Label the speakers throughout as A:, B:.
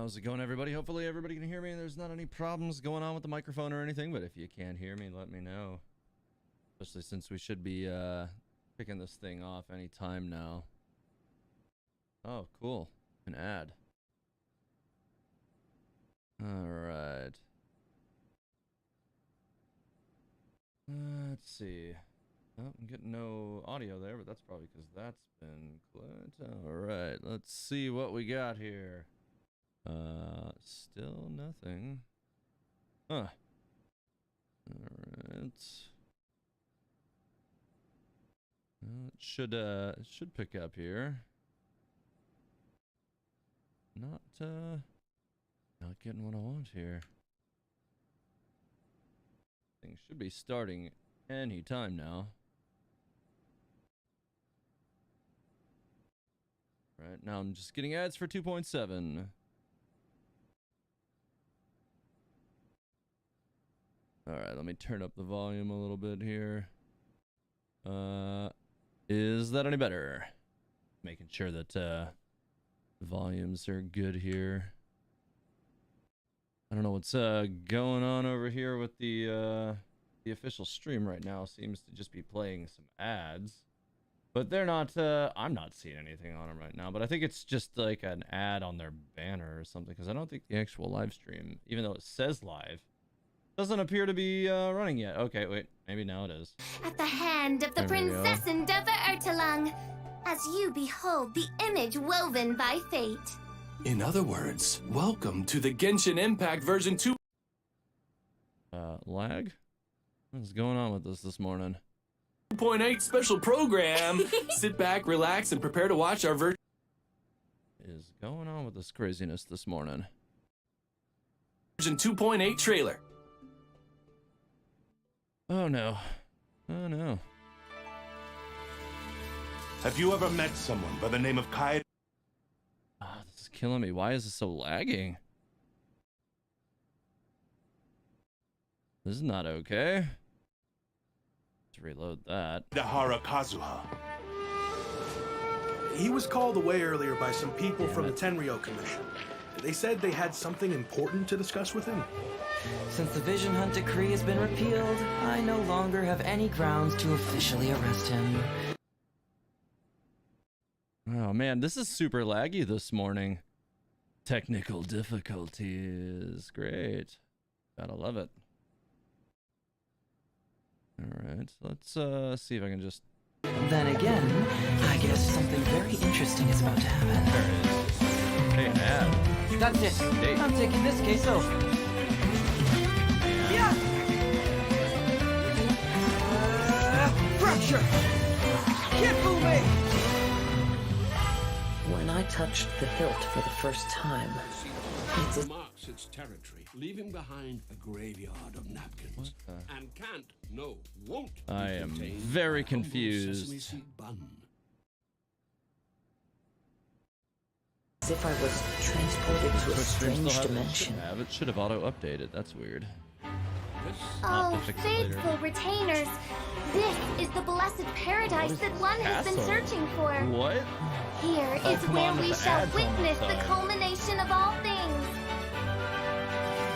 A: How's it going, everybody? Hopefully everybody can hear me and there's not any problems going on with the microphone or anything, but if you can't hear me, let me know. Especially since we should be picking this thing off any time now. Oh, cool. An ad. Alright. Let's see. Oh, I'm getting no audio there, but that's probably because that's been clipped. Alright, let's see what we got here. Still nothing. Huh. Alright. Well, it should pick up here. Not getting what I want here. Things should be starting any time now. Right now I'm just getting ads for 2.7. Alright, let me turn up the volume a little bit here. Is that any better? Making sure that the volumes are good here. I don't know what's going on over here with the official stream right now. Seems to just be playing some ads. But they're not, I'm not seeing anything on them right now, but I think it's just like an ad on their banner or something, because I don't think the actual live stream, even though it says live, doesn't appear to be running yet. Okay, wait, maybe now it is.
B: At the hand of the Prinzessin der Verurteilung, as you behold the image woven by fate.
C: In other words, welcome to the Genshin Impact version 2.
A: Lag? What's going on with this morning?
C: 2.8 special program. Sit back, relax, and prepare to watch our version.
A: Is going on with this craziness this morning?
C: Version 2.8 trailer.
A: Oh no. Oh no.
D: Have you ever met someone by the name of Kai?
A: Ah, this is killing me. Why is it so lagging? This is not okay. Let's reload that.
D: Dahara Kazuha.
E: He was called away earlier by some people from the Tenryou Commission. They said they had something important to discuss with him.
F: Since the Vision Hunt decree has been repealed, I no longer have any grounds to officially arrest him.
A: Oh man, this is super laggy this morning. Technical difficulties. Great. Gotta love it. Alright, let's see if I can just...
F: Then again, I guess something very interesting is about to happen.
A: There it is. Hey, an ad.
F: That's it.
A: Hey.
F: I'm taking this case over. Yeah! Fracture! Can't fool me! When I touched the hilt for the first time,
G: It marks its territory, leaving behind a graveyard of napkins. And can't, no, won't.
A: I am
G: contain
A: very
G: a humble
A: confused.
G: sesame seed bun.
F: as if I was transported to a strange dimension.
A: It should have auto-updated. That's weird.
B: Oh,
A: fix it later.
B: faithful retainers, this is the blessed paradise that one has been
A: castle?
B: searching for.
A: What?
B: Here
A: Oh,
B: is
A: come
B: where
A: on with
B: we
A: the
B: shall
A: ads all the
B: witness the
A: time.
B: culmination of all things.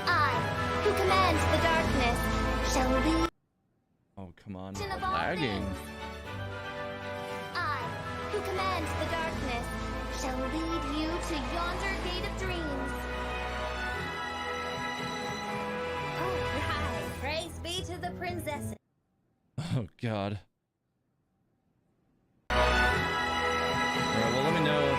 B: I, who command the darkness, shall lead
A: Oh, come on.
B: of all
A: Lagging.
B: things. I, who command the darkness, shall lead you to yonder gate of dreams. Oh, right. Praise be to the princess.
A: Oh, God. Alright, well, let me know if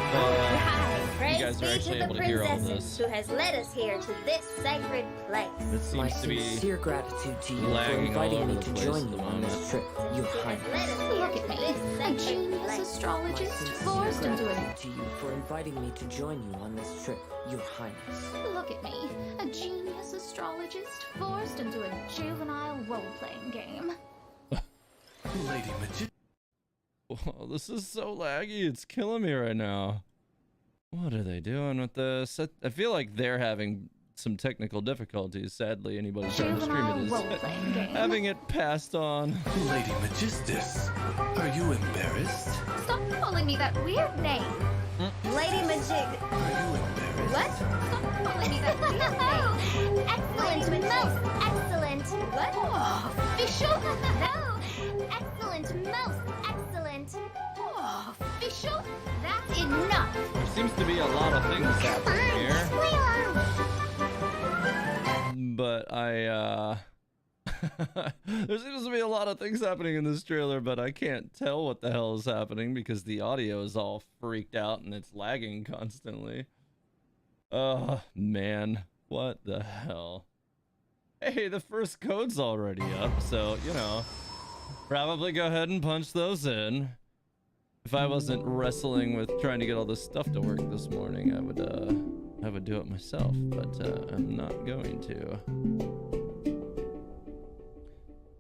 B: Praise
A: guys are
B: be
A: actually
B: to
A: able
B: the
A: to hear all
B: princess
A: this.
B: who has led us here to this sacred place.
A: it
F: My
A: seems to be...
F: sincere gratitude to you for
A: lagging all
F: inviting
A: over
F: me
A: the
F: to
A: place
F: join
A: at the
F: you on
A: moment.
F: this trip, Your
B: Has
F: Highness.
B: led us
H: Look
B: here
H: at me,
B: to this
H: a
B: sacred
H: genius
B: place.
F: My
H: astrologist
F: sincere
H: forced into
F: gratitude
H: it.
F: to you for inviting me to join you on this trip, Your Highness.
H: Look at me, a genius astrologist forced into a juvenile role-playing game.
D: Lady Magician.
A: Whoa, this is so laggy. It's killing me right now. What are they doing with this? I feel like they're having some technical difficulties. Sadly, anybody trying to stream
H: Juvenile
A: it is
H: role-playing game.
A: having it passed on.
D: Lady Magistus, are you embarrassed?
H: Stop calling me that weird name.
B: Lady Majig. What? Excellent, most excellent. What?
H: Fischl?
B: No. Excellent, most excellent.
H: Fischl?
B: That's enough.
A: There seems to be a lot of things happening here. But there seems to be a lot of things happening in this trailer, but I can't tell what the hell is happening because the audio is all freaked out and it's lagging constantly. Oh, man. What the hell? Hey, the first code's already up, so, you know, probably go ahead and punch those in. If I wasn't wrestling with trying to get all this stuff to work this morning, I would do it myself, but I'm not going to.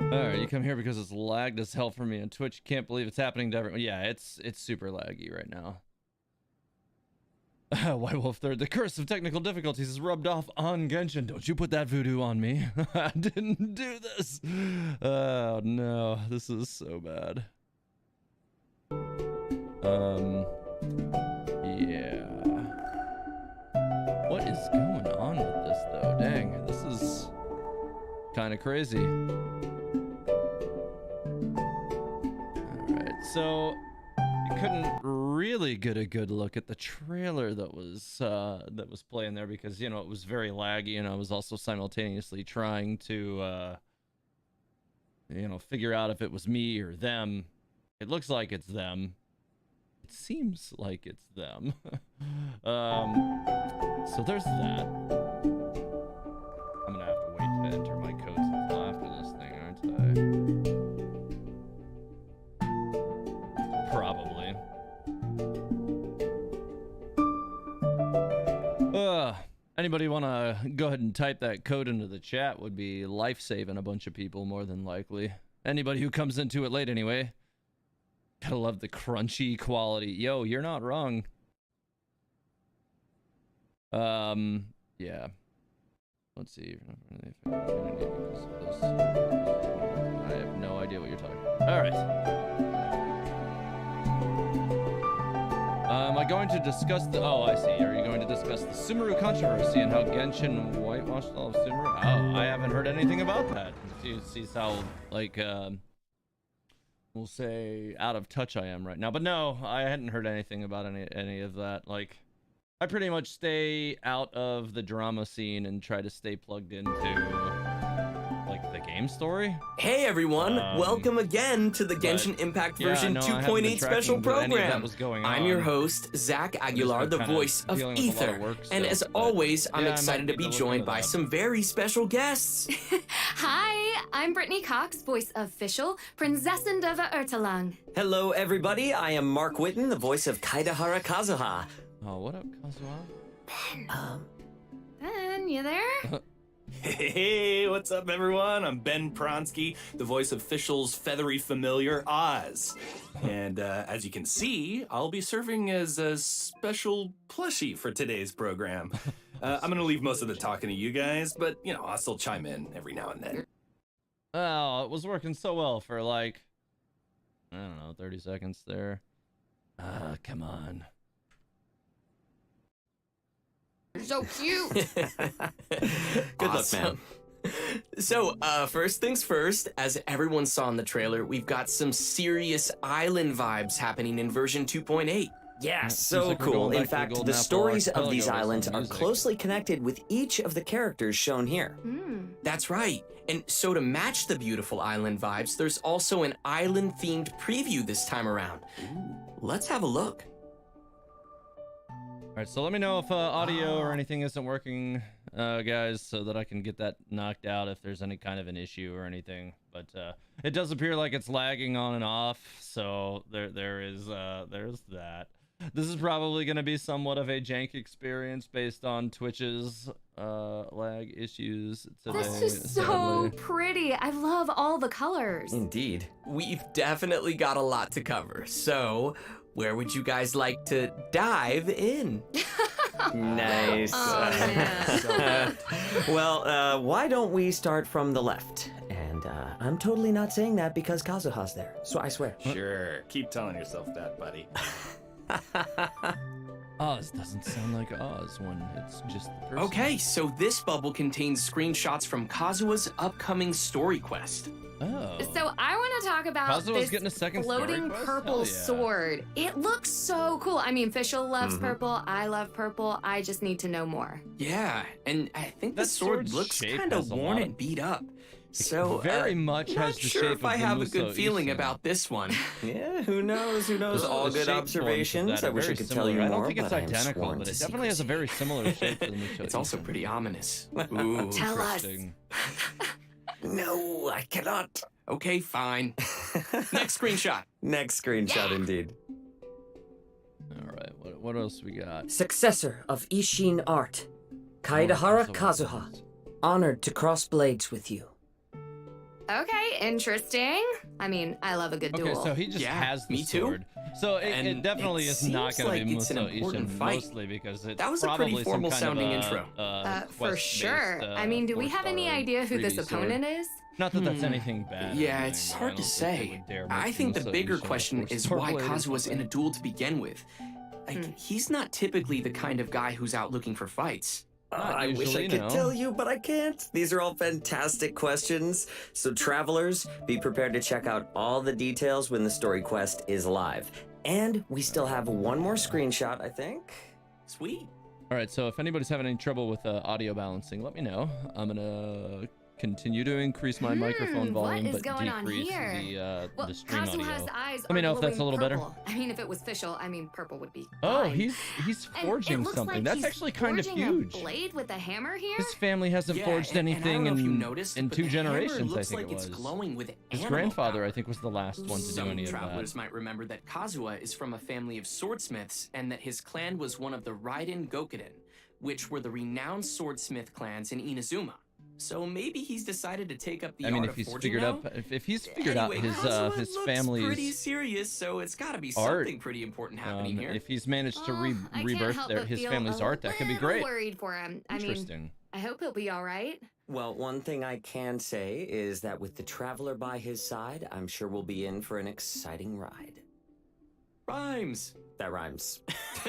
A: Alright, you come here because it's lagged as hell for me on Twitch. Can't believe it's happening to everyone. Yeah, it's super laggy right now. White Wolf Third, the curse of technical difficulties is rubbed off on Genshin. Don't you put that voodoo on me. I didn't do this. Oh no, this is so bad. Yeah. What is going on with this though? Dang, this is kind of crazy. Alright, so you couldn't really get a good look at the trailer that was playing there because, you know, it was very laggy, and I was also simultaneously trying to you know, figure out if it was me or them. It looks like it's them. It seems like it's them. So there's that. I'm gonna have to wait to enter my codes until after this thing, aren't I? Probably. Anybody want to go ahead and type that code into the chat would be life-saving a bunch of people, more than likely. Anybody who comes into it late anyway. Gotta love the crunchy quality. Yo, you're not wrong. Yeah. Let's see. I have no idea what you're talking about. All right. Am I going to discuss the... Oh, I see. Are you going to discuss the Sumeru controversy and how Genshin whitewashed all of Sumeru? Oh, I haven't heard anything about that. See how, like, we'll say out of touch I am right now. But no, I hadn't heard anything about any of that. Like, I pretty much stay out of the drama scene and try to stay plugged into, like, the game story.
I: Hey everyone, welcome again to the Genshin Impact version 2.8 special program. I'm your host, Zach Aguilar, the voice of Ether. And as always, I'm excited to be joined by some very special guests.
J: Hi, I'm Brittany Cox, voice of Fischl, Prinzessin of Ertalang.
I: Hello everybody, I am Mark Witten, the voice of Kaidahara Kazuha.
A: Oh, what up, Kazuha?
J: Ben, you there?
C: Hey, what's up, everyone? I'm Ben Pronsky, the voice of Fischl's feathery familiar, Oz. And as you can see, I'll be serving as a special plushie for today's program. I'm going to leave most of the talking to you guys, but, you know, I'll still chime in every now and then.
A: Oh, it was working so well for, like, I don't know, 30 seconds there. Come on.
J: You're so cute.
I: Good luck, man. So, first things first, as everyone saw in the trailer, we've got some serious island vibes happening in version 2.8. Yeah, so cool. In fact, the stories of these islands are closely connected with each of the characters shown here. That's right. And so to match the beautiful island vibes, there's also an island-themed preview this time around. Let's have a look.
A: All right, so let me know if audio or anything isn't working, guys, so that I can get that knocked out if there's any kind of an issue or anything. But it does appear like it's lagging on and off, so there's that. This is probably going to be somewhat of a jank experience based on Twitch's lag issues today.
J: This is so pretty. I love all the colors.
I: Indeed. We've definitely got a lot to cover, so where would you guys like to dive in? Nice.
J: Oh, man.
I: Well, why don't we start from the left? And I'm totally not saying that because Kazuha's there, so I swear.
C: Sure, keep telling yourself that, buddy.
A: Oz doesn't sound like Oz when it's just the person.
I: Okay, so this bubble contains screenshots from Kazuha's upcoming story quest.
A: Oh.
J: So I want to talk about
A: Kazuha's
J: this
A: getting a second story
J: floating
A: quest?
J: purple
A: Hell yeah.
J: sword. It looks so cool. I mean, Fischl loves purple. I love purple. I just need to know more.
I: Yeah, and I think the
A: That
I: sword
A: sword's
I: looks
A: shape
I: kind
A: has
I: of
A: a
I: worn
A: lot
I: and
A: of-
I: beat up. So
A: very much
I: not
A: has the
I: sure
A: shape
I: if I
A: of the
I: have a good
A: Muso
I: feeling
A: Isin.
I: about this one.
K: Yeah, who knows? Who knows?
A: The
K: All good
A: shaped ones
K: observations.
A: that
K: I
A: are
K: wish I
A: very
K: could
A: similar.
K: tell you
A: I
K: more,
A: don't think it's
K: but I am
A: identical,
K: sworn
A: but
K: to
A: it definitely has a very similar shape to the Muso
I: It's also
A: Isin.
I: pretty ominous. Ooh.
J: Tell us.
A: Interesting.
K: No, I cannot.
I: Okay, fine. Next screenshot.
K: Next screenshot, indeed.
A: All right, what else we got?
L: Successor of Ishin art, Kaedahara Kazuha. Honored to cross blades with you.
J: Okay, interesting. I mean, I love a good
A: Okay,
J: duel.
A: so he just has the
I: me too.
A: sword. So it
I: And
A: definitely
I: it
A: is not
I: seems
A: going to be
I: like it's an
A: Muso
I: important
A: Ishin,
I: fight.
A: mostly because it's
I: That was a
A: probably
I: pretty
A: some
I: formal
A: kind
I: sounding
A: of
I: intro.
J: For sure. I mean, do we have any idea who this opponent is?
A: Not that that's anything bad. or
I: Yeah,
A: anything,
I: it's
A: but I
I: hard to
A: don't think they
I: say.
A: would dare make
I: I think the
A: Muso
I: bigger
A: Ishin a
I: question is
A: four-star
I: why
A: blade or
I: Kazuha's in a
A: something.
I: duel to begin with. Like, he's not typically the kind of guy who's out looking for fights.
K: I wish I
A: usually,
K: could
A: no.
K: tell you, but I can't. These are all fantastic questions. So, travelers, be prepared to check out all the details when the story quest is live. And we still have one more screenshot, I think.
I: Sweet.
A: All right, so if anybody's having any trouble with audio balancing, let me know. I'm gonna continue to increase my microphone volume,
J: what is
A: but
J: going on
A: decrease
J: here?
A: the stream
J: Kazuha's
A: audio.
J: eyes
A: Let me
J: are
A: know if that's a
J: glowing
A: little better.
J: purple. I mean, if it was Fischl, I mean, purple would be
A: Oh,
J: fine.
A: he's
J: And it
A: forging
J: looks
A: something.
J: like
A: That's
J: he's
A: actually kind of
J: forging
A: huge.
J: A blade with a hammer here?
A: His family hasn't
I: Yeah,
A: forged
I: and I
A: anything
I: don't know if you
A: in
I: noticed, but
A: two
I: the hammer
A: generations. I
I: looks
A: think
I: like
A: it
I: it's
A: was.
I: glowing with
A: His
I: animal
A: grandfather,
I: power.
A: I think, was the last one to do
I: Some
A: any of
I: travelers
A: that.
I: might remember that Kazuha is from a family of swordsmiths and that his clan was one of the Raiden Gokuden, which were the renowned swordsmith clans in Inazuma. So maybe he's decided to take up the
A: I mean,
I: art
A: if
I: of
A: he's
I: forging
A: figured
I: now?
A: out, if he's figured out
I: Anyway,
A: his
I: Kazuha
A: his
I: looks
A: family's
I: pretty serious, so it's got to be
A: art,
I: something pretty important happening here.
A: if he's managed to
J: I can't
A: rebirth
J: help
A: their
J: but
A: his
J: feel
A: family's
J: a
A: art, that could be
J: little
A: great.
J: worried for him. I mean,
A: Interesting.
J: I hope he'll be all right.
K: Well, one thing I can say is that with the traveler by his side, I'm sure we'll be in for an exciting ride.
I: Rhymes.
K: That rhymes.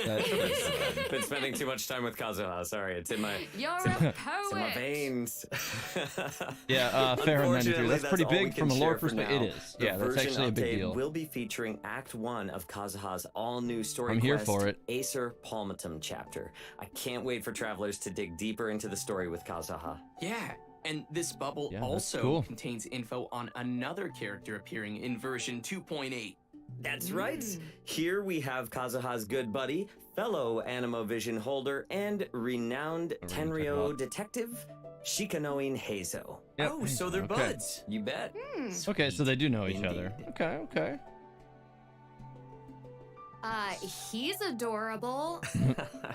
A: That's
K: Been spending too much time with Kazuha. Sorry, it's in my
J: You're a
K: it's in my
J: poet.
K: veins.
A: Yeah, fair and 93.
K: Unfortunately,
A: That's pretty
K: all we
A: big
K: can
A: from a lore
K: share for
A: perspective.
K: now.
A: It is.
K: The
A: Yeah, that's
K: version
A: actually a big
K: update
A: deal.
K: will be featuring Act 1 of Kazuha's all-new story
A: I'm here
K: quest,
A: for it.
K: Acer Palmatum chapter. I can't wait for travelers to dig deeper into the story with Kazuha.
I: Yeah, and this bubble
A: Yeah, that's
I: also
A: cool.
I: contains info on another character appearing in version 2.8.
K: That's right. Here we have Kazuha's good buddy, fellow Animo Vision holder, and renowned Tenryo detective, Shikanoin Heizou.
A: Yep.
I: Oh, so they're
A: Okay.
I: buds.
K: You bet.
A: Okay, so they do know each
K: Indeed.
A: other. Okay.
J: He's adorable.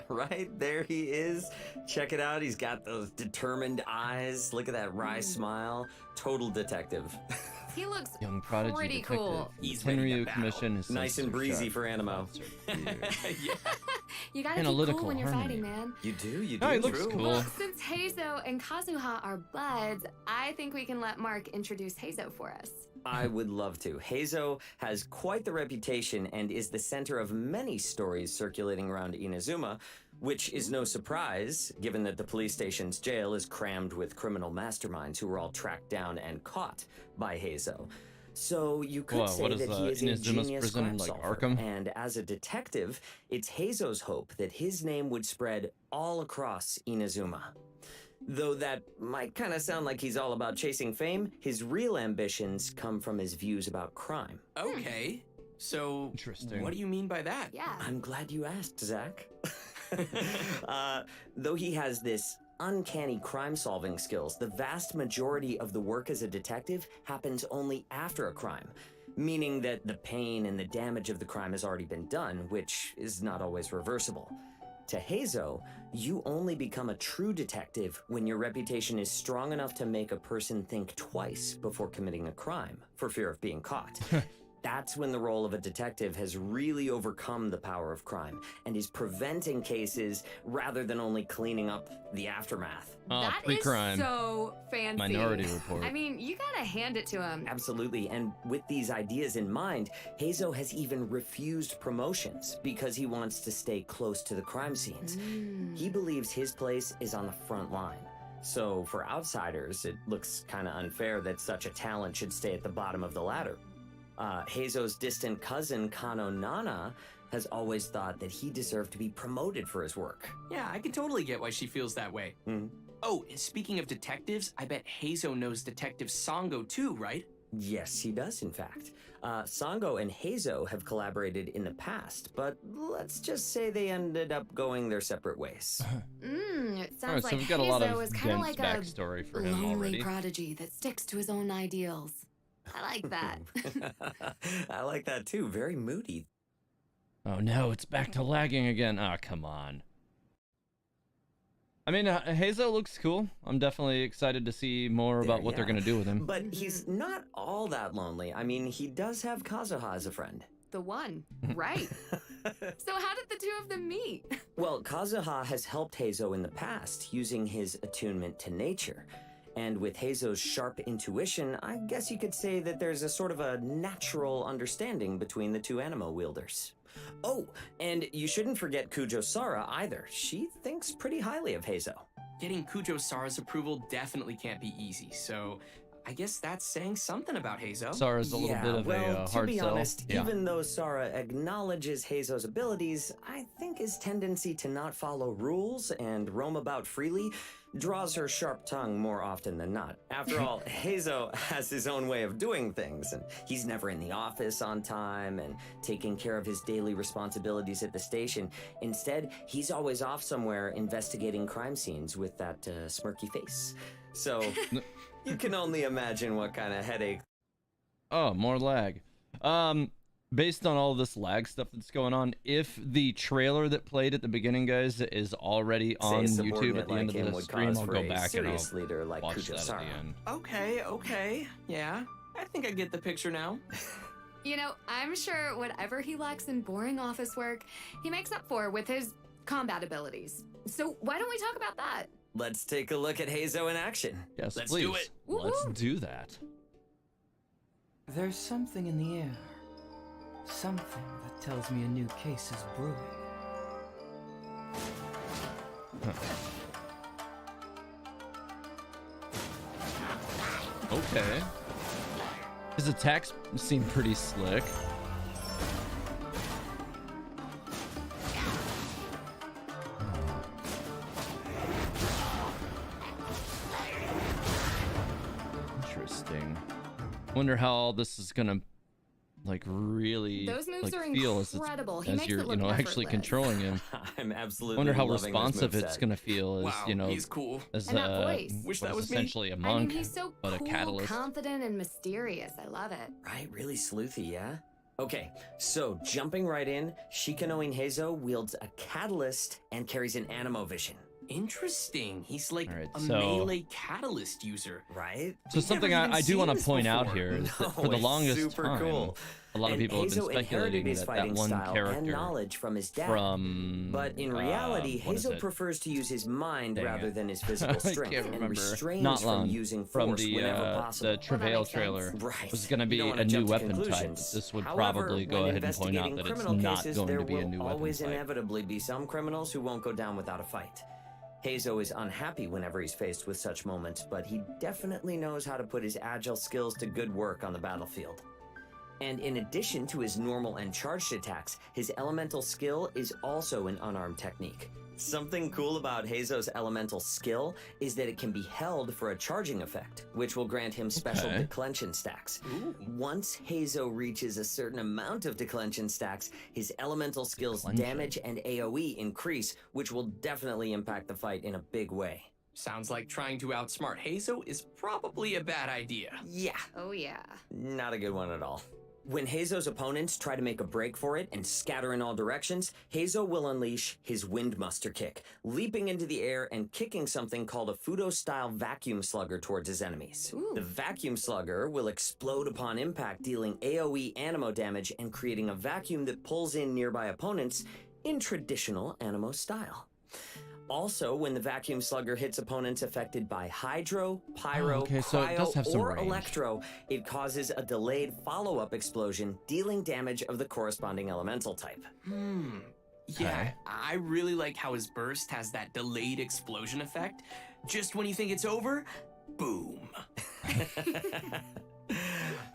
K: Right, there he is. Check it out. He's got those determined eyes. Look at that wry smile. Total detective.
J: He looks
A: Young prodigy
J: pretty
A: detective.
J: cool.
I: He's ready to
A: Tenryu
I: battle.
A: Commission is
K: Nice and breezy for Animo.
J: You gotta
A: Analytical
J: keep cool when you're
A: harmony.
J: fighting, man.
K: You do.
A: Oh, he looks
K: True.
A: cool.
J: Well, since Heizou and Kazuha are buds, I think we can let Mark introduce Heizou for us.
K: I would love to. Heizou has quite the reputation and is the center of many stories circulating around Inazuma, which is no surprise, given that the police station's jail is crammed with criminal masterminds who were all tracked down and caught by Heizou. So you could
A: Whoa,
K: say
A: what is,
K: that he is a
A: Inazuma's
K: genius
A: prison,
K: crime
A: like
K: solver.
A: Arkham?
K: And as a detective, it's Heizou's hope that his name would spread all across Inazuma. Though that might kind of sound like he's all about chasing fame, his real ambitions come from his views about crime.
I: Okay, so
A: Interesting.
I: what do you mean by that?
J: Yeah.
K: I'm glad you asked, Zach. Though he has this uncanny crime-solving skills, the vast majority of the work as a detective happens only after a crime, meaning that the pain and the damage of the crime has already been done, which is not always reversible. To Heizou, you only become a true detective when your reputation is strong enough to make a person think twice before committing a crime, for fear of being caught. That's when the role of a detective has really overcome the power of crime and is preventing cases rather than only cleaning up the aftermath.
J: That is
A: pre-crime.
J: so fancy.
A: Minority Report.
J: I mean, you gotta hand it to him.
K: Absolutely, and with these ideas in mind, Heizou has even refused promotions because he wants to stay close to the crime scenes. He believes his place is on the front line. So for outsiders, it looks kind of unfair that such a talent should stay at the bottom of the ladder. Heizou's distant cousin, Kano Nana, has always thought that he deserved to be promoted for his work.
I: Yeah, I can totally get why she feels that way. Oh, and speaking of detectives, I bet Heizou knows Detective Sango too, right?
K: Yes, he does, in fact. Sango and Heizou have collaborated in the past, but let's just say they ended up going their separate ways.
J: It sounds
A: Alright, so
J: like
A: we've got a lot
J: Heizou
A: of
J: is kind of
A: dense
J: like
A: backstory for
J: a
A: him
J: lonely
A: already.
J: prodigy that sticks to his own ideals. I like that.
K: I like that too. Very moody.
A: Oh no, it's back to lagging again. Ah, come on. I mean, Heizou looks cool. I'm definitely excited to see more about what they're going to do with him.
K: But he's not all that lonely. I mean, he does have Kazuha as a friend.
J: The one, right? So how did the two of them meet?
K: Well, Kazuha has helped Heizou in the past, using his attunement to nature. And with Heizou's sharp intuition, I guess you could say that there's a sort of a natural understanding between the two animo wielders. Oh, and you shouldn't forget Kujo Sara either. She thinks pretty highly of Heizou.
I: Getting Kujo Sara's approval definitely can't be easy, so I guess that's saying something about Heizou.
A: Sara's a little bit of a hard
K: to be
A: sell.
K: honest, even though Sara acknowledges Heizou's abilities, I think his tendency to not follow rules and roam about freely draws her sharp tongue more often than not. After all, Heizou has his own way of doing things, and he's never in the office on time and taking care of his daily responsibilities at the station. Instead, he's always off somewhere investigating crime scenes with that smirky face. So you can only imagine what kind of headache.
A: Oh, more lag. Based on all this lag stuff that's going on, if the trailer that played at the beginning, guys, is already on YouTube at the end of the stream, I'll go back and I'll watch that at the end.
I: Okay. Yeah, I think I get the picture now.
J: You know, I'm sure whatever he lacks in boring office work, he makes up for with his combat abilities. So why don't we talk about that?
K: Let's take a look at Heizou in action.
A: Yes,
I: Let's
A: please.
I: do it.
A: Let's do that.
F: There's something in the air. Something that tells me a new case is brewing.
A: Okay. His attacks seem pretty slick. Interesting. Wonder how all this is gonna really
J: Those moves
A: like
J: are
A: feel as,
J: incredible. He
A: as
J: makes
A: you're
J: it look
A: actually
J: effortless.
A: controlling him.
K: I'm absolutely
A: Wonder how
K: loving this
A: responsive it's
K: moveset.
A: gonna feel as
I: Wow, he's cool.
A: as
J: And that voice.
I: Wish
A: what
I: that
A: is
I: was me.
A: essentially a
J: I
A: monk,
J: mean, he's so
A: but
J: cool,
A: a catalyst.
J: confident, and mysterious. I love it.
K: Right, really sleuthy, yeah? Okay, so jumping right in, Shikanoin Heizou wields a catalyst and carries an animo vision.
I: Interesting. He's like
A: Alright,
I: a
A: so-
I: melee catalyst user.
K: Right?
A: So
I: We've
A: something
I: never even
A: I do want
I: seen
A: to
I: this
A: point out
I: before.
A: here is that
K: No,
A: for the
K: it's
A: longest
K: super
A: time,
K: cool.
A: a lot of
K: And
A: people have been
K: Heizou inherited
A: speculating
K: his
A: that
K: fighting
A: one
K: style and
A: character
K: knowledge from his dad.
A: from
K: But in reality,
A: what is
K: Heizou
A: it?
K: prefers to use his mind
A: Dang
K: rather
A: it.
K: than his physical
A: I
K: strength
A: can't
K: and
A: remember.
K: restrains
A: Not
K: from
A: long.
K: using
A: From
K: force
A: the
K: whenever possible.
A: the Travail
J: makes sense.
A: trailer
K: Right.
A: was going to
K: You
A: be
K: don't wanna
A: a new
K: jump to
A: weapon type.
K: conclusions.
A: This would
K: However,
A: probably go
K: when
A: ahead and point out
K: investigating
A: that it's
K: criminal
A: not
K: cases,
A: going
K: there
A: to be a
K: will
A: new
K: always
A: weapon type.
K: inevitably be some criminals who won't go down without a fight. Heizou is unhappy whenever he's faced with such moments, but he definitely knows how to put his agile skills to good work on the battlefield. And in addition to his normal and charged attacks, his elemental skill is also an unarmed technique. Something cool about Heizou's elemental skill is that it can be held for a charging effect, which will grant him special
A: Okay.
K: declension stacks. Once Heizou reaches a certain amount of declension stacks, his elemental skills
A: Declension.
K: damage and AoE increase, which will definitely impact the fight in a big way.
I: Sounds like trying to outsmart Heizou is probably a bad idea.
K: Yeah,
J: Oh, yeah.
K: not a good one at all. When Heizou's opponents try to make a break for it and scatter in all directions, Heizou will unleash his Windmuster kick, leaping into the air and kicking something called a Fudo-style vacuum slugger towards his enemies.
J: Ooh.
K: The vacuum slugger will explode upon impact, dealing AoE animo damage and creating a vacuum that pulls in nearby opponents in traditional animo style. Also, when the vacuum slugger hits opponents affected by hydro, pyro,
A: so it does have some
K: or
A: range.
K: electro, it causes a delayed follow-up explosion, dealing damage of the corresponding elemental type.
I: Yeah,
A: Okay.
I: I really like how his burst has that delayed explosion effect. Just when you think it's over, boom.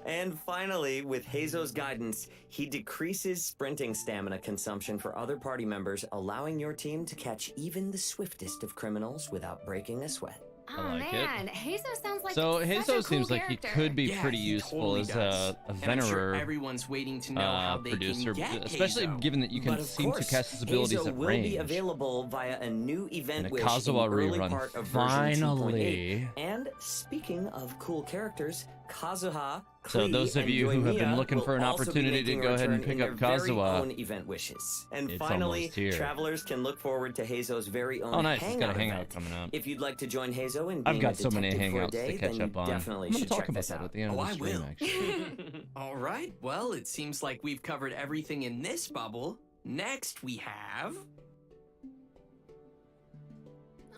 K: And finally, with Heizou's guidance, he decreases sprinting stamina consumption for other party members, allowing your team to catch even the swiftest of criminals without breaking a sweat.
J: Oh
A: I like it.
J: man, Heizou sounds like
A: So
J: such a
A: Heizou
J: cool
A: seems like he
J: character.
A: could be
I: Yeah,
A: pretty
I: he
A: useful
I: totally
A: as
I: does.
A: a
I: And I'm sure
A: Venerer
I: everyone's waiting to know how they
A: producer,
I: can get
A: especially
I: Heizou.
A: given that you can
K: But of
A: seem
K: course,
A: to cast his abilities
K: Heizou
A: at
K: will
A: range.
K: be available via a new event
A: And a
K: wish
A: Kazuha
K: in the early
A: rerun.
K: part of version 2.8.
A: Finally.
K: And speaking of cool characters, Kazuha,
A: So
K: Kree,
A: those of
K: and
A: you who have been
K: Yoimiya
A: looking
K: will
A: for an
K: also be
A: opportunity to
K: making a
A: go ahead and
K: return
A: pick
K: in
A: up
K: their very
A: Kazuha,
K: own event wishes. And
A: it's
K: finally,
A: almost here.
K: travelers can look forward to Heizou's very own
A: Oh, nice. He's got a
K: hangout
A: hangout
K: event.
A: coming up.
K: If you'd like to join Heizou and
A: I've
K: being
A: got
K: a
A: so many
K: detective for a
A: hangouts
K: day,
A: to catch
K: then
A: up on.
K: you definitely
A: I'm gonna
K: should
A: talk
K: check
A: about
K: this
A: that
K: out.
A: at the end of the stream, actually.
I: All right, well, it seems like we've covered everything in this bubble. Next, we have...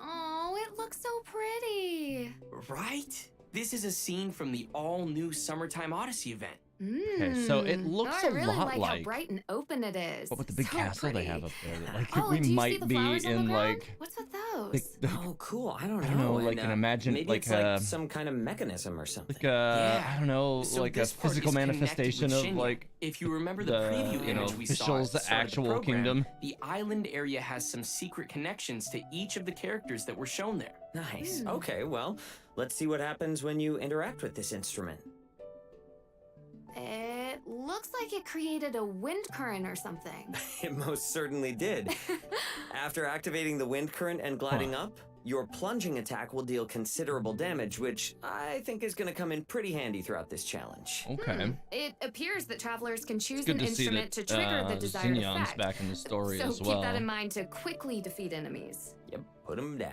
J: Oh, it looks so pretty.
I: Right? This is a scene from the all-new Summertime Odyssey event.
A: Okay, so it looks
J: I
A: a
J: really
A: lot
J: like
A: like
J: how bright and open it is.
A: what with the big
J: So
A: castle they
J: pretty.
A: have up there. Like
J: Oh,
A: we
J: do you see
A: might
J: the
A: be
J: flowers on the
A: in
J: ground?
A: like
J: What's with those?
K: Oh, cool. I don't
A: I don't know,
K: know.
A: like
K: And,
A: an imagine
K: maybe
A: like
K: it's like some kind of mechanism or something.
A: like a I don't know,
I: So
A: like a
I: this part
A: physical
I: is connected
A: manifestation
I: with
A: of
I: Shinya.
A: like
I: If you remember the
A: the,
I: preview
A: you know,
I: image we saw
A: Fischl's
I: at the start of the
A: actual
I: program,
A: kingdom.
I: the island area has some secret connections to each of the characters that were shown there.
K: Nice. Okay, well, let's see what happens when you interact with this instrument.
J: It looks like it created a wind current or something.
K: It most certainly did. After activating the wind current and gliding up, your plunging attack will deal considerable damage, which I think is going to come in pretty handy throughout this challenge.
A: Okay.
J: It appears that travelers can choose
A: It's good
J: an
A: to see
J: instrument
A: that
J: to trigger the desired
A: Xinyan's
J: effect.
A: back in the story
J: So
A: as
J: keep
A: well.
J: that in mind to quickly defeat enemies.
K: Yep, put him down.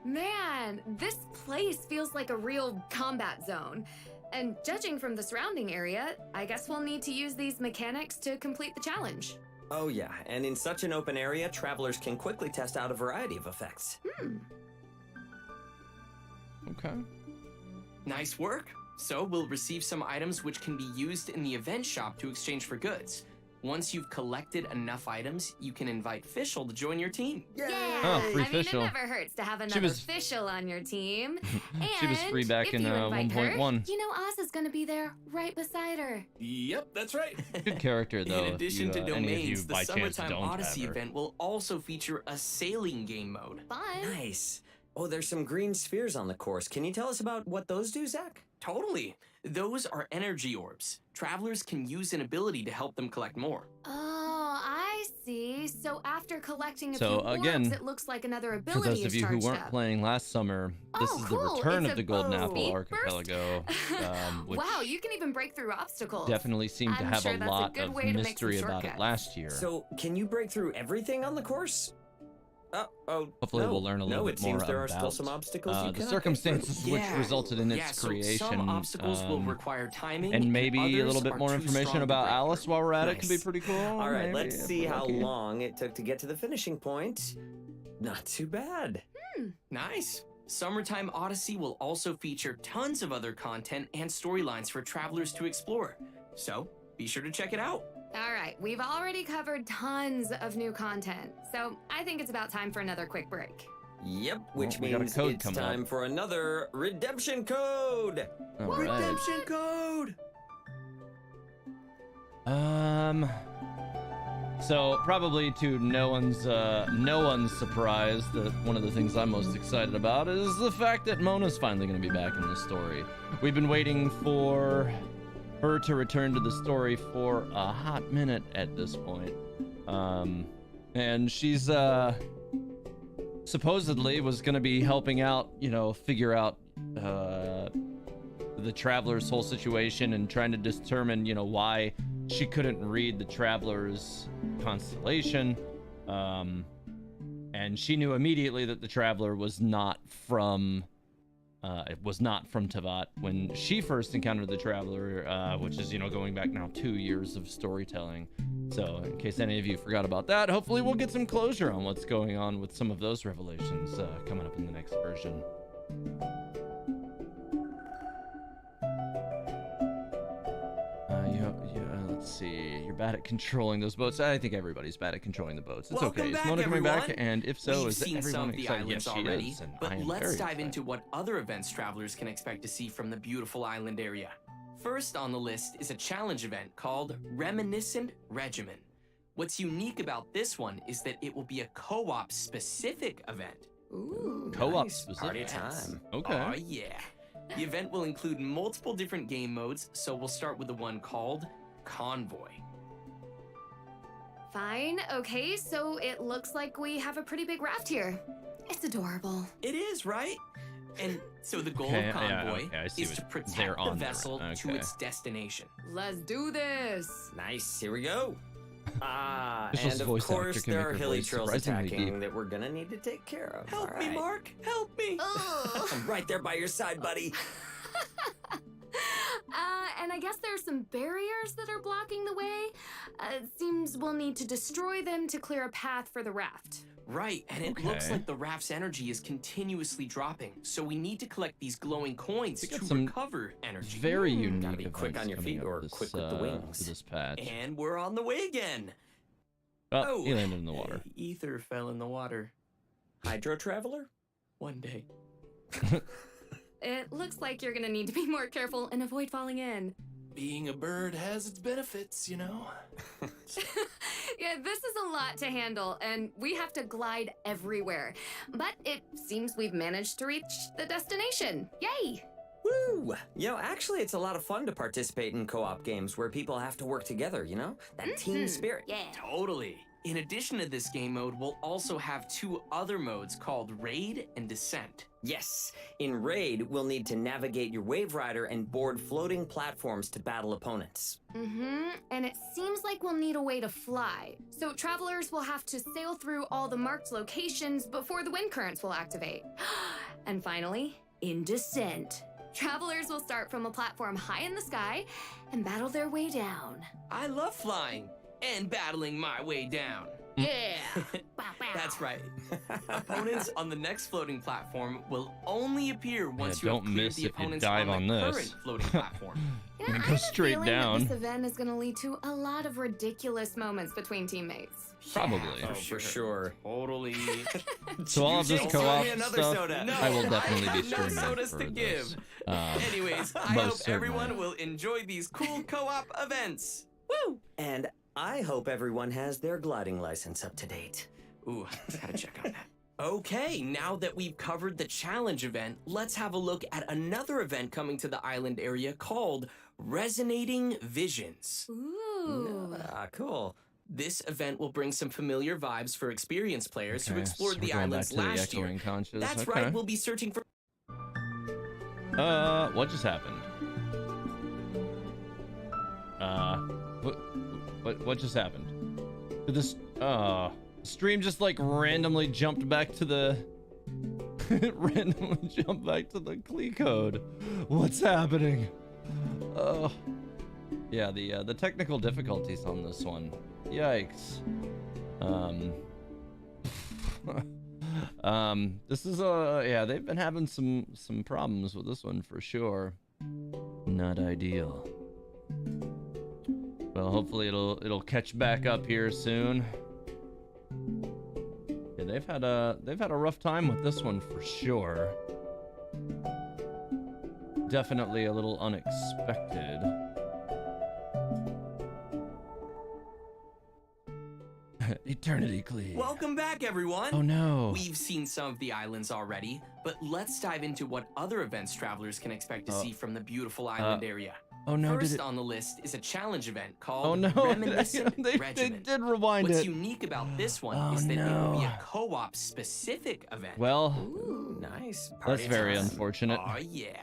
J: Man, this place feels like a real combat zone. And judging from the surrounding area, I guess we'll need to use these mechanics to complete the challenge.
K: Oh yeah, and in such an open area, travelers can quickly test out a variety of effects.
A: Okay.
I: Nice work. So we'll receive some items which can be used in the event shop to exchange for goods. Once you've collected enough items, you can invite Fischl to join your team.
J: Yeah!
A: Oh, free
J: I mean,
A: Fischl.
J: it never hurts to have
A: She
J: another
A: was-
J: Fischl on your team.
A: She was free
J: And
A: back
J: if
A: in
J: you invite her,
A: 1.1.
J: you know Oz is gonna be there right beside her.
C: Yep, that's right.
A: Good character though.
I: In addition
A: if you,
I: to
A: any of you
I: domains, the
A: by chance
I: Summertime
A: don't
I: Odyssey
A: have her.
I: event will also feature a sailing game mode.
J: Fun.
K: Nice. Oh, there's some green spheres on the course. Can you tell us about what those do, Zach?
I: Totally. Those are energy orbs. Travelers can use an ability to help them collect more.
J: Oh, I see. So after collecting a
A: So,
J: few
A: again,
J: orbs, it looks like another
A: For
J: ability
A: those
J: is
A: of you who
J: charged
A: weren't
J: up.
A: playing last summer, this
J: Oh,
A: is
J: cool.
A: the return
J: It's
A: of the
J: a
A: Golden Apple
J: speed
A: Archipelago, which
J: Wow, you can even break through obstacles.
A: definitely seemed to
J: I'm
A: have
J: sure
A: a
J: that's
A: lot
J: good
A: of
J: way to make some
A: mystery about it
J: shortcuts.
A: last year.
K: So, can you break through everything on the course?
A: Hopefully
K: no.
A: we'll learn a little
K: no,
A: bit
K: it seems
A: more
K: there are
A: about
K: still some obstacles you
A: the
K: cannot get
A: circumstances
K: through.
A: which resulted in its
I: so
A: creation.
I: some obstacles will require timing,
A: and maybe a
I: others
A: little bit
I: are
A: more
I: too
A: information
I: strong to
A: about
I: break
A: Alice
I: through.
A: while we're at it could be
K: Nice.
A: pretty cool.
K: All right,
A: maybe,
K: let's
A: if
K: see
A: we're
K: how
A: lucky.
K: long it took to get to the finishing point. Not too bad.
I: Nice. Summertime Odyssey will also feature tons of other content and storylines for travelers to explore. So be sure to check it out.
J: All right, we've already covered tons of new content, so I think it's about time for another quick break.
K: Yep, which
A: we got a
K: means
A: code
K: it's
A: coming
K: time for another redemption code.
A: All right.
C: Redemption code.
A: So probably to no one's surprise, that one of the things I'm most excited about is the fact that Mona's finally going to be back in the story. We've been waiting for her to return to the story for a hot minute at this point. And she's supposedly was going to be helping out, figure out the the traveler's whole situation and trying to determine, you know, why she couldn't read the traveler's constellation. And she knew immediately that the traveler was not from Teyvat when she first encountered the traveler, which is, you know, going back now 2 years of storytelling. So in case any of you forgot about that, hopefully we'll get some closure on what's going on with some of those revelations coming up in the next version. Let's see. You're bad at controlling those boats. I think everybody's bad at controlling the boats. It's
I: Welcome
A: okay.
I: back,
A: Is Mona coming back?
I: everyone.
A: And if so,
I: We've
A: is
I: seen
A: everyone
I: some of the
A: excited?
I: islands
A: Yes, she
I: already,
A: is, and I
I: but
A: am
I: let's
A: very
I: dive
A: excited.
I: into what other events travelers can expect to see from the beautiful island area. First on the list is a challenge event called Reminiscent Regimen. What's unique about this one is that it will be a co-op specific event.
J: Ooh.
A: Co-op
K: Nice.
A: specific.
K: Party time.
A: Okay.
I: Oh yeah. The event will include multiple different game modes, so we'll start with the one called Convoy.
J: Fine. Okay, so it looks like we have a pretty big raft here. It's adorable.
I: It is, right? And so the goal
A: Okay,
I: of
A: yeah,
I: Convoy
A: okay, I see
I: is
A: what
I: to protect
A: they're
I: the
A: on there,
I: vessel
A: right?
I: to
A: Okay.
I: its destination.
J: Let's do this.
K: Nice, here we go.
A: Fischl's
K: And of
A: voice actor
K: course
A: can
K: there
A: make
K: are
A: her
K: hilly
A: voice
K: trills
A: surprisingly
K: attacking
A: deep.
K: that we're gonna need to take care of.
I: Help
K: All
I: me,
K: right.
I: Mark! Help me!
K: I'm right there by your side, buddy.
J: And I guess there's some barriers that are blocking the way. It seems we'll need to destroy them to clear a path for the raft.
I: Right, and it looks
A: Okay.
I: like the raft's energy is continuously dropping, so we need to collect these glowing coins
A: We got
I: to
A: some
I: recover energy.
A: Very unique
K: Gotta be quick
A: events
K: on your
A: coming
K: feet
A: up
K: or
A: this,
K: quick with the wings.
A: for this patch.
I: And we're on the way again.
A: Oh, he landed in the water.
I: Ether fell in the water.
K: Hydro Traveler?
I: One day.
J: It looks like you're gonna need to be more careful and avoid falling in.
C: Being a bird has its benefits, you know?
J: Yeah, this is a lot to handle, and we have to glide everywhere. But it seems we've managed to reach the destination. Yay!
K: Woo! You know, actually, it's a lot of fun to participate in co-op games where people have to work together, you know? That team spirit.
J: Yeah.
I: Totally. In addition to this game mode, we'll also have 2 other modes called Raid and Descent.
K: Yes, in Raid, we'll need to navigate your Wave Rider and board floating platforms to battle opponents.
J: And it seems like we'll need a way to fly. So travelers will have to sail through all the marked locations before the wind currents will activate. And finally, in Descent. Travelers will start from a platform high in the sky and battle their way down.
I: I love flying and battling my way down.
J: Yeah! Wow, wow.
I: That's right. Opponents on the next floating platform will only appear once you have
A: don't
I: cleared
A: miss
I: the
A: if you
I: opponents
A: dive
I: on the
A: on this.
I: current floating platform.
J: You
A: Gonna
J: know,
A: go
J: I have
A: straight
J: a feeling
A: down.
J: that this event is gonna lead to a lot of ridiculous moments between teammates.
A: Probably.
I: Yeah,
K: For sure.
I: Totally.
A: So all of this
I: Just
A: co-op
I: give me another
A: stuff,
I: soda. No,
A: I will definitely
I: I
A: be
I: have no
A: streaming
I: sodas
A: for
I: to
A: this.
I: give. Anyways, I
A: Most
I: hope
A: certainly.
I: everyone will enjoy these cool co-op events. Woo!
K: And I hope everyone has their gliding license up to date.
I: Ooh, gotta check on that. Okay, now that we've covered the challenge event, let's have a look at another event coming to the island area called Resonating Visions.
J: Ooh.
K: Cool.
I: This event will bring some familiar vibes for experienced players who
A: Okay,
I: explored
A: so
I: the
A: we're going
I: islands
A: back to the
I: last year.
A: echoing conches.
I: That's
A: Okay.
I: right, we'll be searching for...
A: What just happened? What just happened? Did this stream just like randomly jumped back to the randomly jumped back to the CLE code? What's happening? Oh, yeah, the technical difficulties on this one. Yikes. This is yeah, they've been having some problems with this one for sure. Not ideal. Well, hopefully it'll catch back up here soon. Yeah, they've had a rough time with this one for sure. Definitely a little unexpected. Eternity Clee.
I: Welcome back, everyone!
A: Oh no.
I: We've seen some of the islands already, but let's dive into what other events travelers can expect to see from the beautiful island area.
A: Oh no,
I: First
A: did it...
I: on the list is a challenge event called
A: Oh no,
I: Reminiscent
A: they
I: Regimen.
A: did rewind
I: What's
A: it.
I: unique about this one
A: Oh,
I: is that it will be
A: no.
I: a co-op specific event.
A: Well,
K: Nice.
A: that's
K: Party
A: very
K: time.
A: unfortunate.
I: Oh yeah.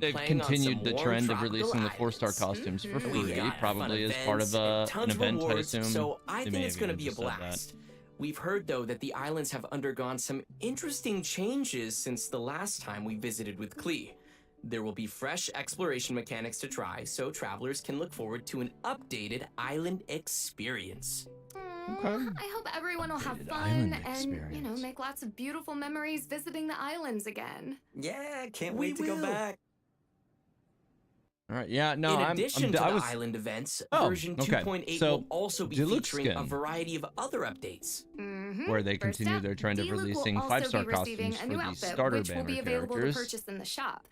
I: been
A: they've
I: playing on
A: continued
I: some
A: the
I: warm
A: trend of
I: tropical
A: releasing the
I: islands.
A: 4-star costumes for
I: We've
A: free,
I: got
A: probably
I: fun
A: as part of
I: events and
A: an
I: tons of
A: event, I
I: rewards,
A: assume.
I: so I
A: They
I: think
A: may
I: it's
A: have
I: going to
A: even
I: be a
A: just said that.
I: blast. We've heard, though, that the islands have undergone some interesting changes since the last time we visited with Klee. There will be fresh exploration mechanics to try, so travelers can look forward to an updated island experience.
A: Okay.
J: I hope everyone will have
A: Updated
J: fun
A: island
J: and, you know,
A: experience.
J: make lots of beautiful memories visiting the islands again.
K: Yeah, can't
I: We
K: wait to go
I: will.
K: back.
A: All right. Yeah. No.
I: In
A: I'm.
I: addition
A: I'm
I: to
A: I
I: the
A: was.
I: island events,
A: Oh,
I: version
A: okay.
I: 2.8
A: So,
I: will also be
A: Deluxe
I: featuring a
A: skin.
I: variety of other updates.
A: Where they
J: First
A: continue
J: up,
A: their trend of
J: Diluc will
A: releasing
J: also
A: 5-star
J: be receiving
A: costumes
J: a
A: for
J: new
A: the
J: outfit,
A: starter
J: which will be
A: banner
J: available
A: characters.
J: to purchase in the shop.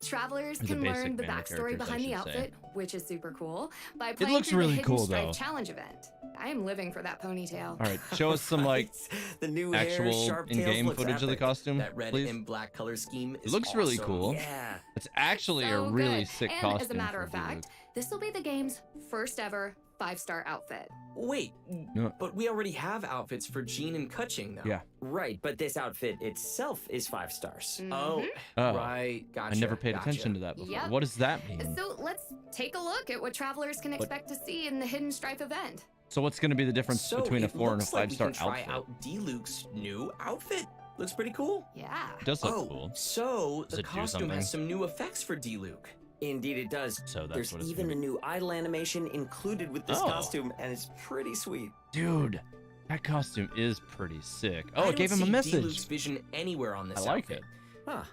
J: Travelers
A: Or the
J: can
A: basic
J: learn the
A: banner
J: backstory
A: characters, I
J: behind the
A: should
J: outfit, which is super cool, by playing
A: looks
J: through
A: really
J: the Hidden
A: cool,
J: Stripe
A: though.
J: Challenge event. I am living for that ponytail.
A: All right. Show us some like
K: The new hair,
A: actual
K: sharp tails
A: in-game
K: looks
A: footage of the
K: epic.
A: costume,
I: That red
A: please.
I: and black color scheme is
A: It looks really
I: awesome.
A: cool.
K: Yeah.
A: It's actually a
J: So
A: really
J: good.
A: sick
J: and
A: costume.
J: as a matter
A: for
J: of fact, this will be the game's first ever 5-star outfit.
I: Wait,
A: No.
I: but we already have outfits for Jean and Kutching, though.
A: Yeah.
K: Right, but this outfit itself is 5 stars.
I: Oh,
A: Oh.
I: right. Gotcha.
A: I never paid
I: gotcha.
A: attention to that before.
J: Yep.
A: What does that mean?
J: So let's take a look at what travelers can expect to see in the Hidden Stripe event.
A: So what's going to be the difference
I: So
A: between a
I: it
A: 4 and a
I: looks like
A: 5-star
I: we can try
A: outfit?
I: out D-Luke's new outfit. Looks pretty cool.
J: Yeah.
A: It does look
I: Oh,
A: cool.
I: so
A: Does
I: the
A: it do
I: costume
A: something?
I: has some new effects for D-Luke.
K: Indeed it does.
A: So that's
K: There's
A: what it's
K: even
A: gonna
K: a
A: be.
K: new idle animation included with this
A: Oh.
K: costume, and it's pretty sweet.
A: Dude, that costume is pretty sick.
I: I
A: Oh, it
I: don't
A: gave him a
I: see
A: message.
I: D-Luke's vision anywhere on this
A: I like
I: outfit.
A: it.
K: Huh.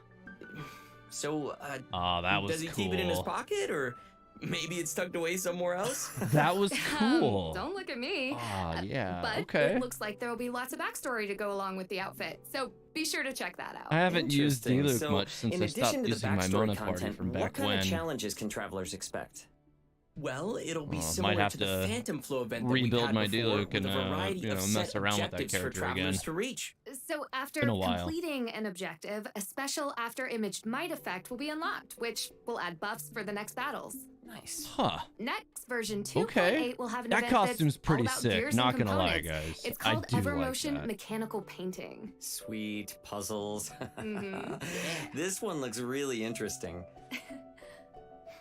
I: So,
A: Oh, that was
I: does he
A: cool.
I: keep it in his pocket, or maybe it's tucked away somewhere else?
A: That was cool.
J: Don't look at me.
A: Ah, yeah.
J: But
A: Okay.
J: it looks like there will be lots of backstory to go along with the outfit, so be sure to check that out.
A: I haven't used
K: Interesting.
A: D-Luke
K: So,
A: much since
K: in
A: I
K: addition
A: stopped
K: to the
A: using my
K: backstory
A: Mona party
K: content,
A: from
K: what
A: back
K: kind
A: when.
K: of challenges can travelers expect?
I: Well, it'll be
A: Might
I: similar
A: have
I: to the
A: to
I: Phantom Flow event that we've
A: rebuild
I: had
A: my
I: before,
A: D-Luke
I: with
A: and,
I: a variety of
A: mess
I: set
A: around with that
I: objectives for
A: character
I: travelers
A: again.
I: to reach.
J: So after
A: been a while.
J: completing an objective, a special after-imaged might effect will be unlocked, which will add buffs for the next battles.
K: Nice.
A: Huh.
J: Next, version 2.8
A: Okay.
J: will have an
A: That
J: event that's
A: costume's
J: all
A: pretty
J: about
A: sick,
J: gears and
A: not gonna lie,
J: components.
A: guys.
J: It's
A: I
J: called
A: do like
J: Evermotion
A: that.
J: Mechanical Painting.
K: Sweet puzzles.
J: Mhm.
K: This one looks really interesting.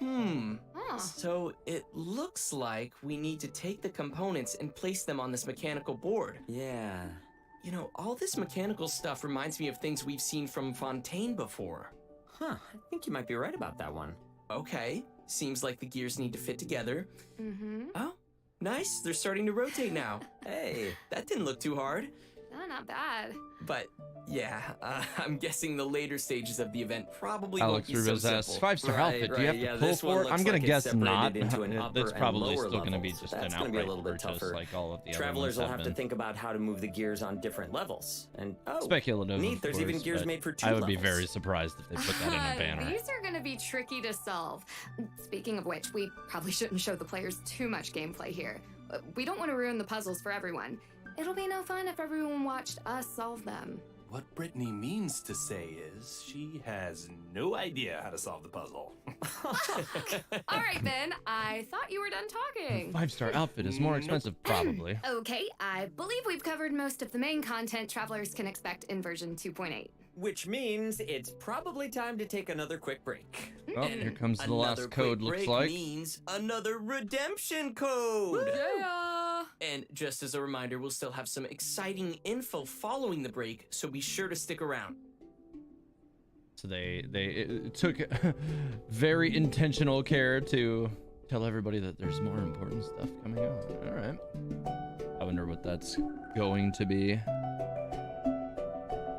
J: Huh.
I: So it looks like we need to take the components and place them on this mechanical board.
K: Yeah.
I: You know, all this mechanical stuff reminds me of things we've seen from Fontaine before.
K: Huh, I think you might be right about that one.
I: Okay, seems like the gears need to fit together.
J: Mm-hmm.
I: Oh, nice, they're starting to rotate now.
K: Hey.
I: That didn't look too hard.
J: Oh, not bad.
I: But yeah, I'm guessing the later stages of the event probably
A: Alex
I: won't be
A: Rubez
I: so
A: asks,
I: simple.
A: 5-star outfit. Do you have to
K: Yeah,
A: pull
K: this one
A: for it?
K: looks
A: I'm gonna
K: like it's
A: guess
K: separated
A: not.
K: into an upper
A: That's
K: and
A: probably
K: lower
A: still gonna be
K: levels.
A: just
K: That's
A: an
K: gonna be a
A: outright
K: little bit
A: purchase,
K: tougher.
A: like all of the other
K: Travelers
A: ones
K: will
A: have
K: have to
A: been.
K: think about how to move the gears on different levels. And oh,
A: Speculative.
K: neat,
A: of
K: there's even
A: course,
K: gears
A: but
K: made for 2
A: I would be
K: levels.
A: very surprised if they put that in a banner.
J: These are going to be tricky to solve. Speaking of which, we probably shouldn't show the players too much gameplay here. We don't want to ruin the puzzles for everyone. It'll be no fun if everyone watched us solve them.
C: What Brittany means to say is she has no idea how to solve the puzzle.
J: All right, Ben, I thought you were done talking.
A: 5-star outfit is more expensive, probably.
J: Okay, I believe we've covered most of the main content travelers can expect in version 2.8.
K: Which means it's probably time to take another quick break.
A: Oh, here comes the
I: Another
A: last code,
I: quick
A: looks
I: break
A: like.
I: means another redemption code.
J: Yeah.
I: And just as a reminder, we'll still have some exciting info following the break, so be sure to stick around.
A: So it took very intentional care to tell everybody that there's more important stuff coming out. All right. I wonder what that's going to be.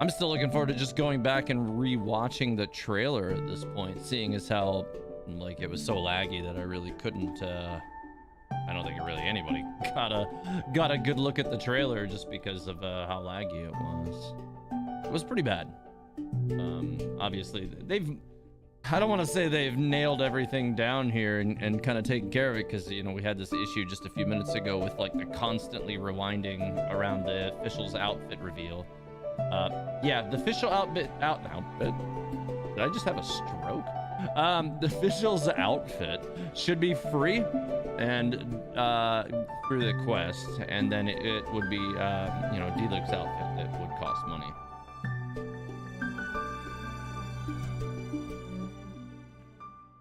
A: I'm still looking forward to just going back and re-watching the trailer at this point, seeing as how like it was so laggy that I really couldn't I don't think really anybody got a good look at the trailer just because of how laggy it was. It was pretty bad. Obviously I don't want to say they've nailed everything down here and kind of taken care of it, because you know we had this issue just a few minutes ago with like the constantly rewinding around the official's outfit reveal. Yeah, the official outfit. Did I just have a stroke? The official's outfit should be free and through the quest, and then it would be you know, D-Luke's outfit that would cost money.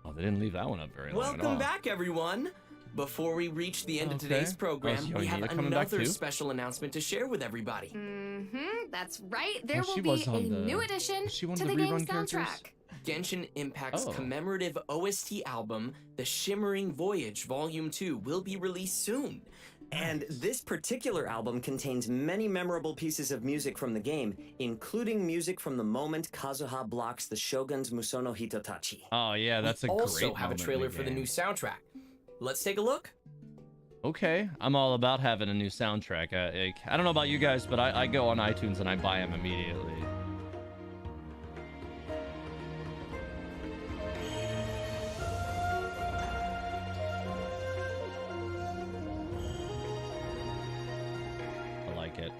A: Oh, they didn't leave that one up very long at all.
I: Welcome back, everyone. before we reach the end of today's
A: Oh,
I: program,
A: so
I: we have
A: Yonita coming back
I: another
A: too?
I: special announcement to share with everybody.
J: That's right. There
A: Oh, she
J: will
A: was
J: be a
A: on the-
J: new addition
A: was she one
J: to
A: of
J: the
A: the
J: game's
A: rerun characters?
J: soundtrack.
I: Genshin Impact's
A: Oh.
I: commemorative OST album, The Shimmering Voyage Volume 2, will be released soon.
K: And this particular album contains many memorable pieces of music from the game, including music from the moment Kazuha blocks the Shogun's Musono Hitotachi.
A: Oh yeah, that's a
I: We
A: great
I: also have a
A: moment in
I: trailer for the
A: game.
I: new soundtrack. Let's take a look.
A: Okay, I'm all about having a new soundtrack. I don't know about you guys, but I go on iTunes and I buy them immediately. I like it.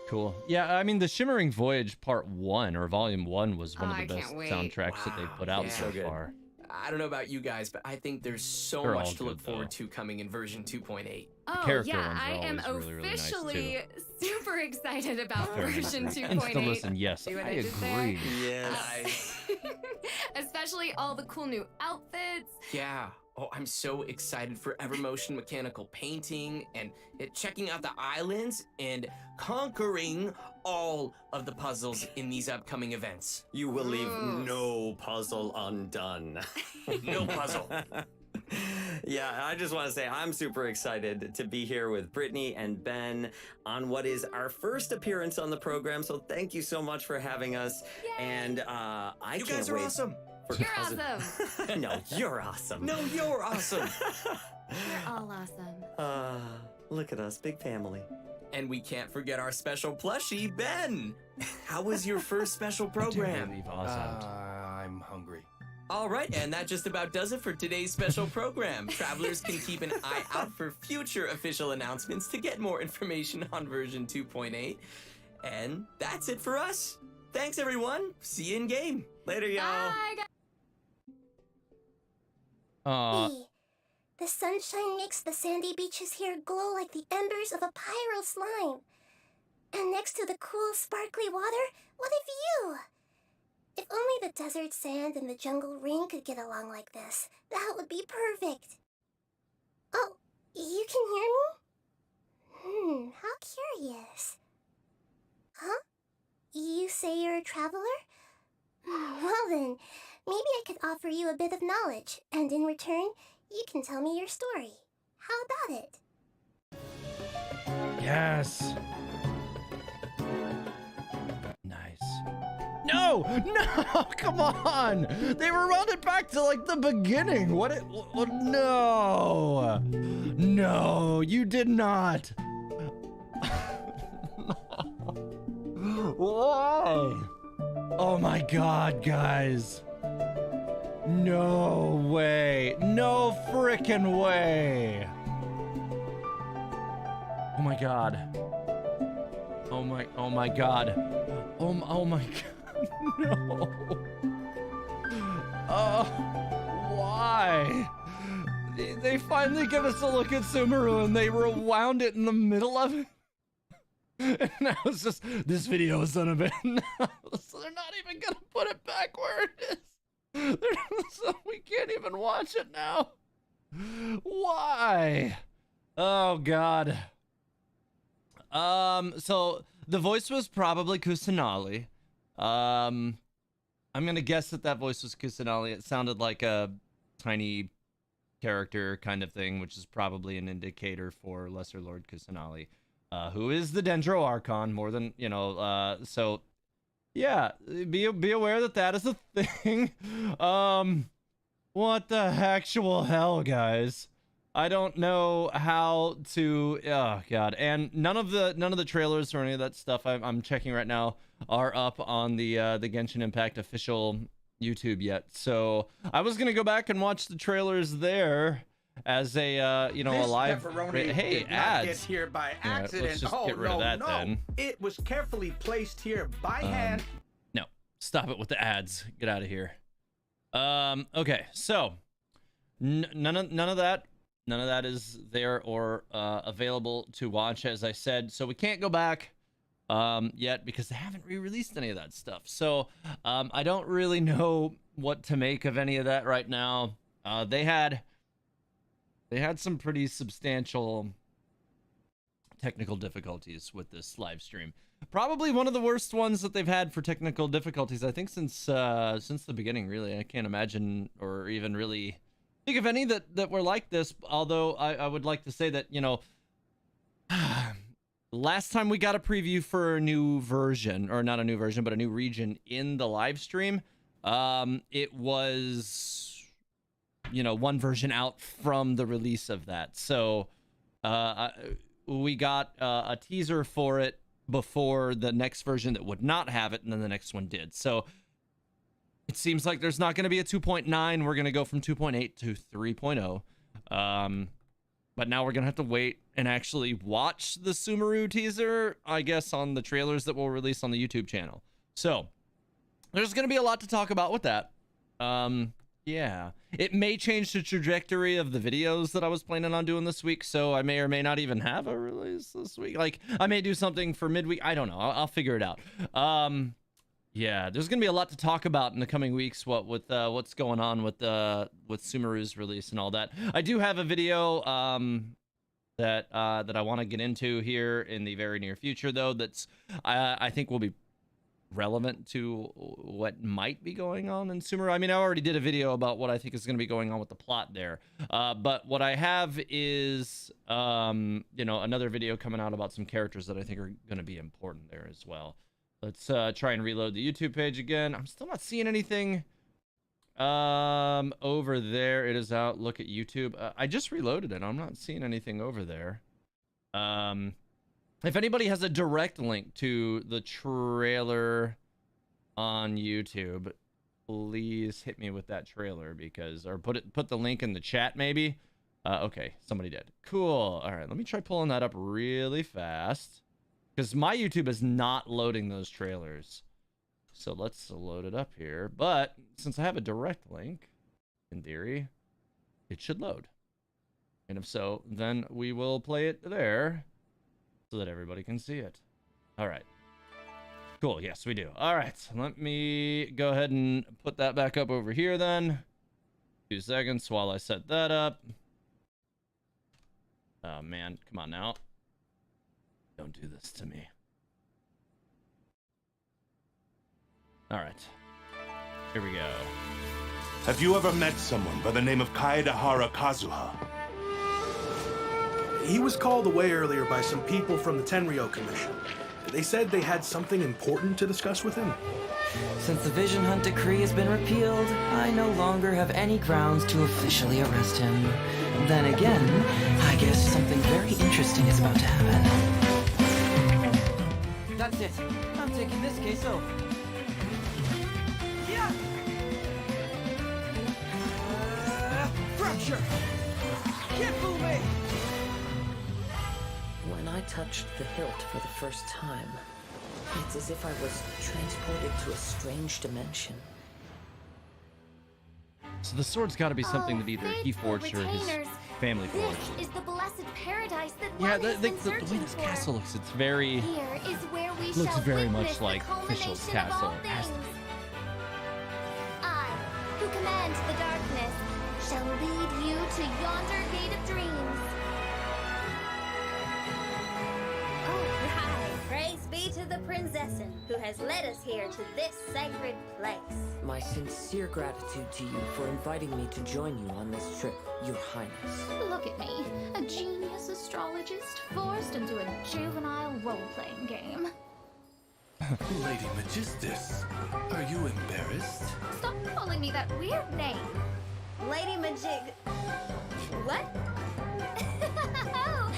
A: Cool. Yeah, I mean, the Shimmering Voyage Part 1 or Volume 1 was one
J: I
A: of the best
J: can't wait.
A: soundtracks that they've put out
I: yeah.
A: so
I: So good.
A: far.
I: I don't know about you guys, but I think there's so
A: They're all
I: much to look
A: good,
I: forward
A: though.
I: to coming in version 2.8.
J: Oh
A: character
J: yeah,
A: ones are
J: I am
A: always really, really nice,
J: officially super excited about
A: Very
J: version
A: nice.
J: 2.8.
A: Insta listen, yes,
J: See what
A: I
J: did there?
A: agree.
I: Yes.
J: Especially all the cool new outfits.
I: Yeah. Oh, I'm so excited for Evermotion mechanical painting and checking out the islands and conquering all of the puzzles in these upcoming events.
K: You will leave no puzzle undone.
I: No puzzle.
K: Yeah, I just want to say I'm super excited to be here with Brittany and Ben on what is our first appearance on the program. So thank you so much for having us.
J: Yay.
K: And
I: You guys are awesome.
J: You're awesome.
K: No, you're awesome.
I: No, you're awesome.
J: You're all awesome.
K: Look at us, big family.
I: And we can't forget our special plushie, Ben. How was your first special
A: Dare
I: program?
A: they leave Oz out?
C: I'm hungry.
I: All right, and that just about does it for today's special program. Travelers can keep an eye out for future official announcements to get more information on version 2.8. And that's it for us. Thanks, everyone. See you in game.
K: Later, y'all.
J: Bye, guys.
B: Hey, the sunshine makes the sandy beaches here glow like the embers of a pyro slime. And next to the cool, sparkly water, what a view! If only the desert sand and the jungle rain could get along like this, that would be perfect. Oh, you can hear me? How curious. Huh? You say you're a traveler? Well then, maybe I could offer you a bit of knowledge, and in return, you can tell me your story. How about it?
A: Yes. Nice. No! No! Come on! They were running back to like the beginning. What? No! No, you did not. Why? Oh my God, guys. No way. No frickin' way. Oh my God. Oh my God. Oh my God. No. Why? They finally give us a look at Sumeru and they rewound it in the middle of it. And now it's just, this video is unavailable. So they're not even gonna put it back where it is. So we can't even watch it now. Why? Oh God. So the voice was probably Kusanali. I'm gonna guess that voice was Kusanali. It sounded like a tiny character kind of thing, which is probably an indicator for Lesser Lord Kusanali, who is the Dendro Archon more than, you know, so yeah, be aware that is a thing. What the actual hell, guys? I don't know how to. Oh God! And none of the trailers or any of that stuff I'm checking right now are up on the Genshin Impact official YouTube yet. So I was gonna go back and watch the trailers there as a a live. Hey,
M: did not
A: ads.
M: get here by
A: Yeah,
M: accident.
A: let's just
M: oh
A: get rid
M: no,
A: of that
M: no!
A: then.
M: It was carefully placed here by hand.
A: No, stop it with the ads. Get out of here. Okay, so none of that is there or available to watch, as I said. So we can't go back yet because they haven't re-released any of that stuff. So I don't really know what to make of any of that right now. They had some pretty substantial technical difficulties with this live stream. Probably one of the worst ones that they've had for technical difficulties, I think, since the beginning, really. I can't imagine or even really think of any that were like this, although I would like to say that, you know, last time we got a preview for a new version, or not a new version, but a new region in the live stream, it was, you know, one version out from the release of that. So we got a teaser for it before the next version that would not have it, and then the next one did. So it seems like there's not going to be a 2.9. We're going to go from 2.8 to 3.0. But now we're going to have to wait and actually watch the Sumeru teaser, I guess, on the trailers that we'll release on the YouTube channel. So there's going to be a lot to talk about with that. Yeah, it may change the trajectory of the videos that I was planning on doing this week, so I may or may not even have a release this week. Like, I may do something for midweek. I don't know. I'll figure it out. Yeah, there's gonna be a lot to talk about in the coming weeks. What's going on with Sumeru's release and all that. I do have a video that I want to get into here in the very near future, though. That's I think will be relevant to what might be going on in Sumeru. I mean, I already did a video about what I think is going to be going on with the plot there. But what I have is, you know, another video coming out about some characters that I think are going to be important there as well. Let's try and reload the YouTube page again. I'm still not seeing anything over there. It is out. Look at YouTube. I just reloaded it. I'm not seeing anything over there. If anybody has a direct link to the trailer on YouTube, please hit me with that trailer, because, or put the link in the chat maybe. Okay, somebody did. Cool. All right, let me try pulling that up really fast, because my YouTube is not loading those trailers. So let's load it up here. But since I have a direct link, in theory, it should load. And if so, then we will play it there, so that everybody can see it. All right. Cool. Yes, we do. All right. Let me go ahead and put that back up over here then. 2 seconds while I set that up. Oh, man. Come on now. Don't do this to me. All right. Here we go.
D: Have you ever met someone by the name of Kazuha?
E: He was called away earlier by some people from the Tenryou Commission. They said they had something important to discuss with him.
F: Since the Vision Hunt decree has been repealed, I no longer have any grounds to officially arrest him. Then again, I guess something very interesting is about to happen.
N: That's it. I'm taking this case over. Yeah! Fracture! Kifume!
L: When I touched the hilt for the first time, it's as if I was transported to a strange dimension.
A: So the sword's got to be something that either he forged or his family forged.
B: This is the blessed paradise that
A: Yeah,
B: one
A: the
B: has been
A: way
B: searching
A: this
B: for.
A: castle looks, it's very...
B: Here is where we
A: looks
B: shall
A: very
B: witness
A: much
B: the
A: like Fischl's
B: culmination of
A: castle.
B: all
A: It has to
B: things.
A: be.
B: I, who command the darkness, shall lead you to yonder gate of dreams.
O: All right, praise be to the Prinzessin, who has led us here to this sacred place.
L: My sincere gratitude to you for inviting me to join you on this trip, Your Highness.
H: Look at me, a genius astrologist forced into a juvenile role-playing game.
D: Lady Magistus, are you embarrassed?
H: Stop calling me that weird name.
O: Lady Majig... What?
B: Oh,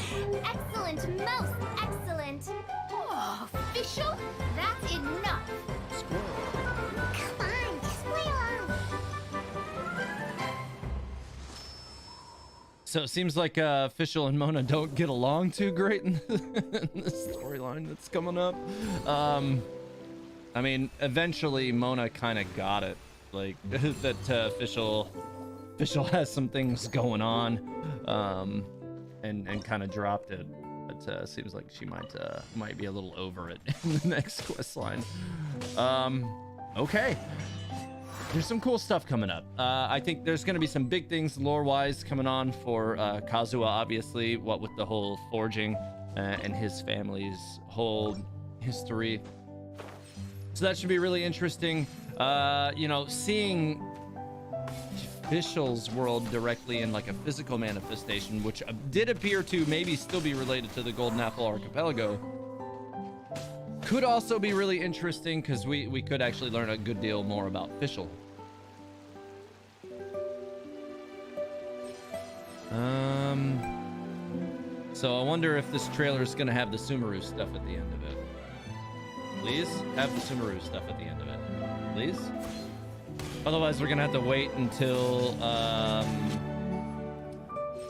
B: excellent, most excellent.
H: Oh, Fischl, that's enough.
B: Come on, just play along.
A: So it seems like Fischl and Mona don't get along too great in the storyline that's coming up. I mean, eventually Mona kind of got it, like that Fischl has some things going on, and kind of dropped it. But seems like she might be a little over it in the next quest line. Okay. there's some cool stuff coming up. I think there's going to be some big things lore-wise coming on for Kazuha, obviously, what with the whole forging and his family's whole history. So that should be really interesting. You know, seeing Fischl's world directly in like a physical manifestation, which did appear to maybe still be related to the Golden Apple Archipelago, could also be really interesting because we could actually learn a good deal more about Fischl. So I wonder if this trailer is gonna have the Sumeru stuff at the end of it. Please have the Sumeru stuff at the end of it. Please. Otherwise, we're gonna have to wait until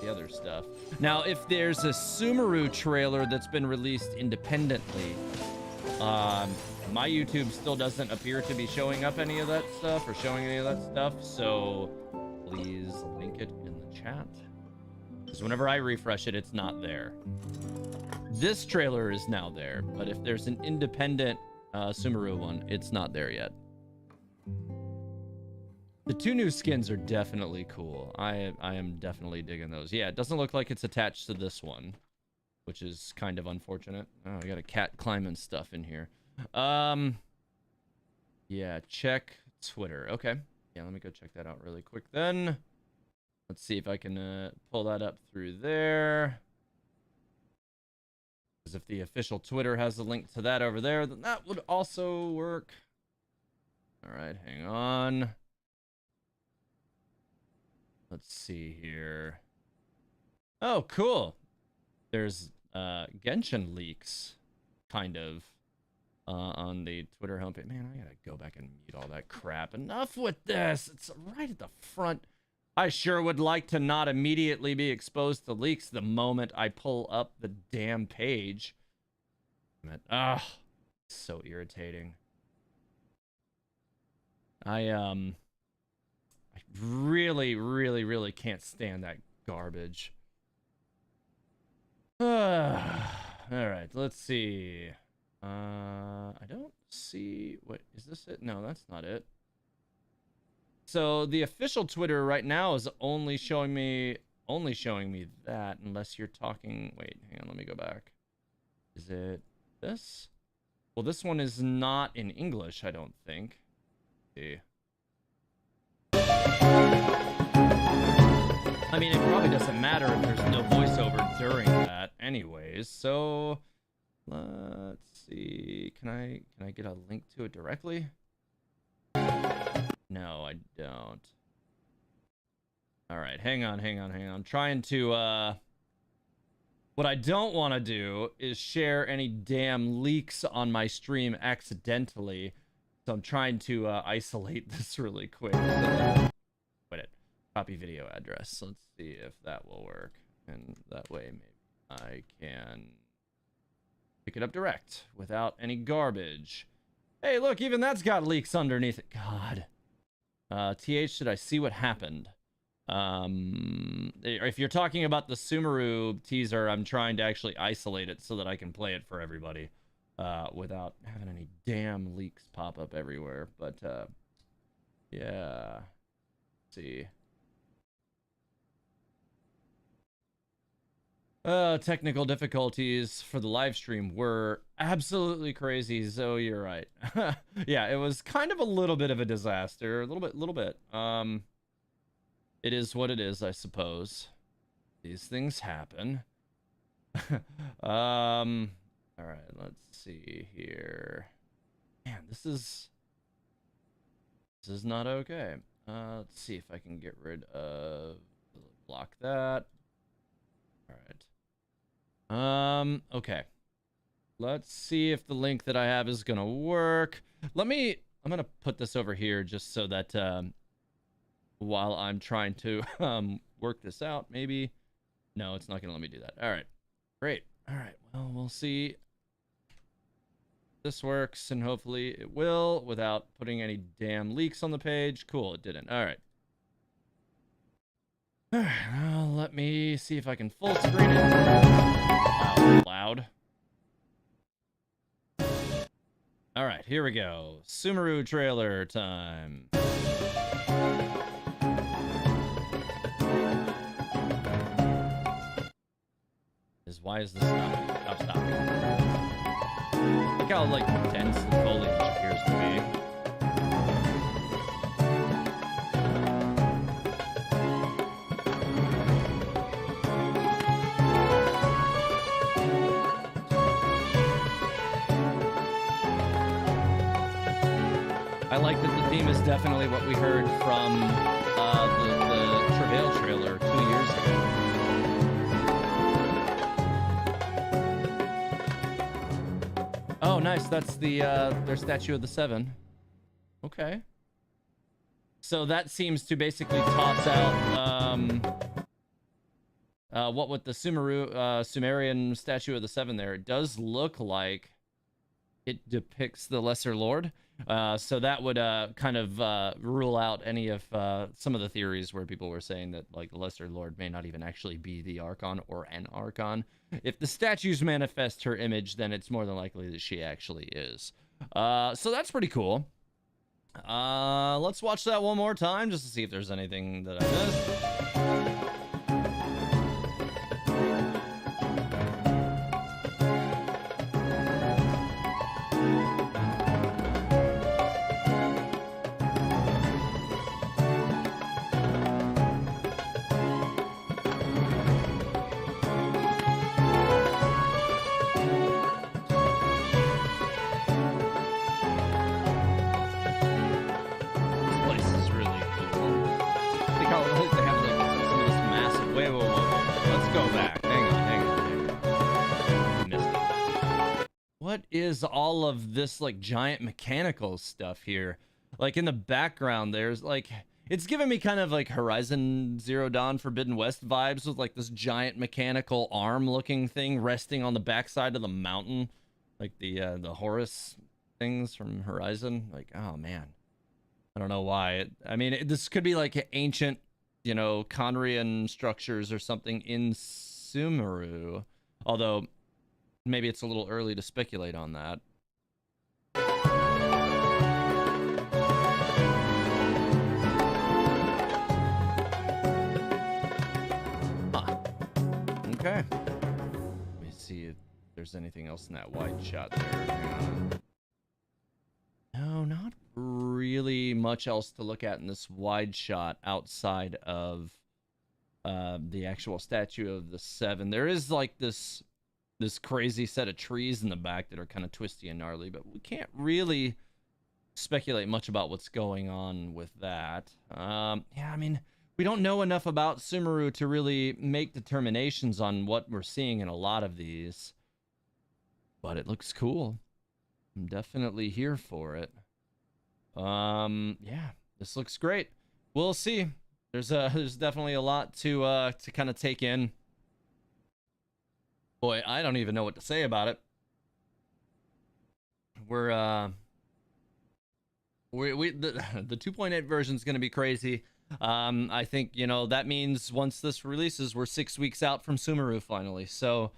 A: the other stuff. Now, if there's a Sumeru trailer that's been released independently, my YouTube still doesn't appear to be showing up any of that stuff or showing any of that stuff. So please link it in the chat. Because whenever I refresh it, it's not there. This trailer is now there, but if there's an independent Sumeru one, it's not there yet. The two new skins are definitely cool. I am definitely digging those. Yeah, it doesn't look like it's attached to this one, which is kind of unfortunate. Oh, I got a cat climbing stuff in here. Yeah, check Twitter. Okay. Yeah, let me go check that out really quick then. Let's see if I can pull that up through there. Because if the official Twitter has a link to that over there, then that would also work. All right, hang on. Let's see here. Oh, cool. There's Genshin leaks, kind of, on the Twitter homepage. Man, I gotta go back and mute all that crap. Enough with this. It's right at the front. I sure would like to not immediately be exposed to leaks the moment I pull up the damn page. Ah, so irritating. I really, really, really can't stand that garbage. All right, let's see. I don't see. What is this? It? No, that's not it. So the official Twitter right now is only showing me that, unless you're talking. Wait, hang on, let me go back. Is it this? Well, this one is not in English, I don't think. Let's see. I mean, it probably doesn't matter if there's no voiceover during that anyways. So let's see. Can I get a link to it directly? No, I don't. All right, hang on. I'm trying to what I don't want to do is share any damn leaks on my stream accidentally. So I'm trying to isolate this really quick. So wait it. Copy video address. Let's see if that will work. And that way maybe I can pick it up direct without any garbage. Hey, look, even that's got leaks underneath it. God. TH, did I see what happened? If you're talking about the Sumeru teaser, I'm trying to actually isolate it so that I can play it for everybody without having any damn leaks pop up everywhere. But yeah. Let's see. Technical difficulties for the live stream were absolutely crazy, so you're right. Yeah, it was kind of a little bit of a disaster, a little bit. It is what it is, I suppose. These things happen. All right, let's see here. Man, this is not okay. Let's see if I can get rid of block that. All right. Okay. Let's see if the link that I have is gonna work. I'm gonna put this over here just so that while I'm trying to work this out, maybe. No, it's not gonna let me do that. All right. Great. All right. Well, we'll see. This works, and hopefully it will without putting any damn leaks on the page. Cool, it didn't. All right. Well, let me see if I can full screen it. Wow, loud. All right, here we go. Sumeru trailer time. Why is this stopping? Oh, stopping. Look how like dense the foliage appears to be. I like that the theme is definitely what we heard from the Travail trailer 2 years ago. Oh, nice. That's the their statue of the seven. Okay. So that seems to basically toss out what with the Sumerian statue of the seven there. It does look like it depicts the Lesser Lord. So that would kind of rule out any of some of the theories where people were saying that like the Lesser Lord may not even actually be the Archon or an Archon. If the statues manifest her image, then it's more than likely that she actually is. So that's pretty cool. Let's watch that one more time just to see if there's anything that I missed. What is all of this like giant mechanical stuff here? Like in the background there's like, it's giving me kind of like Horizon Zero Dawn Forbidden West vibes with like this giant mechanical arm looking thing resting on the backside of the mountain, like the Horus things from Horizon. Like, oh man, I don't know why. I mean, this could be like ancient, you know, Conrian structures or something in Sumeru, although maybe it's a little early to speculate on that. Okay. Let me see if there's anything else in that wide shot there. Hang on. No, not really much else to look at in this wide shot outside of the actual statue of the seven. There is like this crazy set of trees in the back that are kind of twisty and gnarly, but we can't really speculate much about what's going on with that. Yeah, I mean, we don't know enough about Sumeru to really make determinations on what we're seeing in a lot of these, but it looks cool. I'm definitely here for it. Yeah, this looks great. We'll see. There's definitely a lot to kind of take in. Boy, I don't even know what to say about it. The 2.8 version is going to be crazy. I think, you know, that means once this releases, we're 6 weeks out from Sumeru finally. So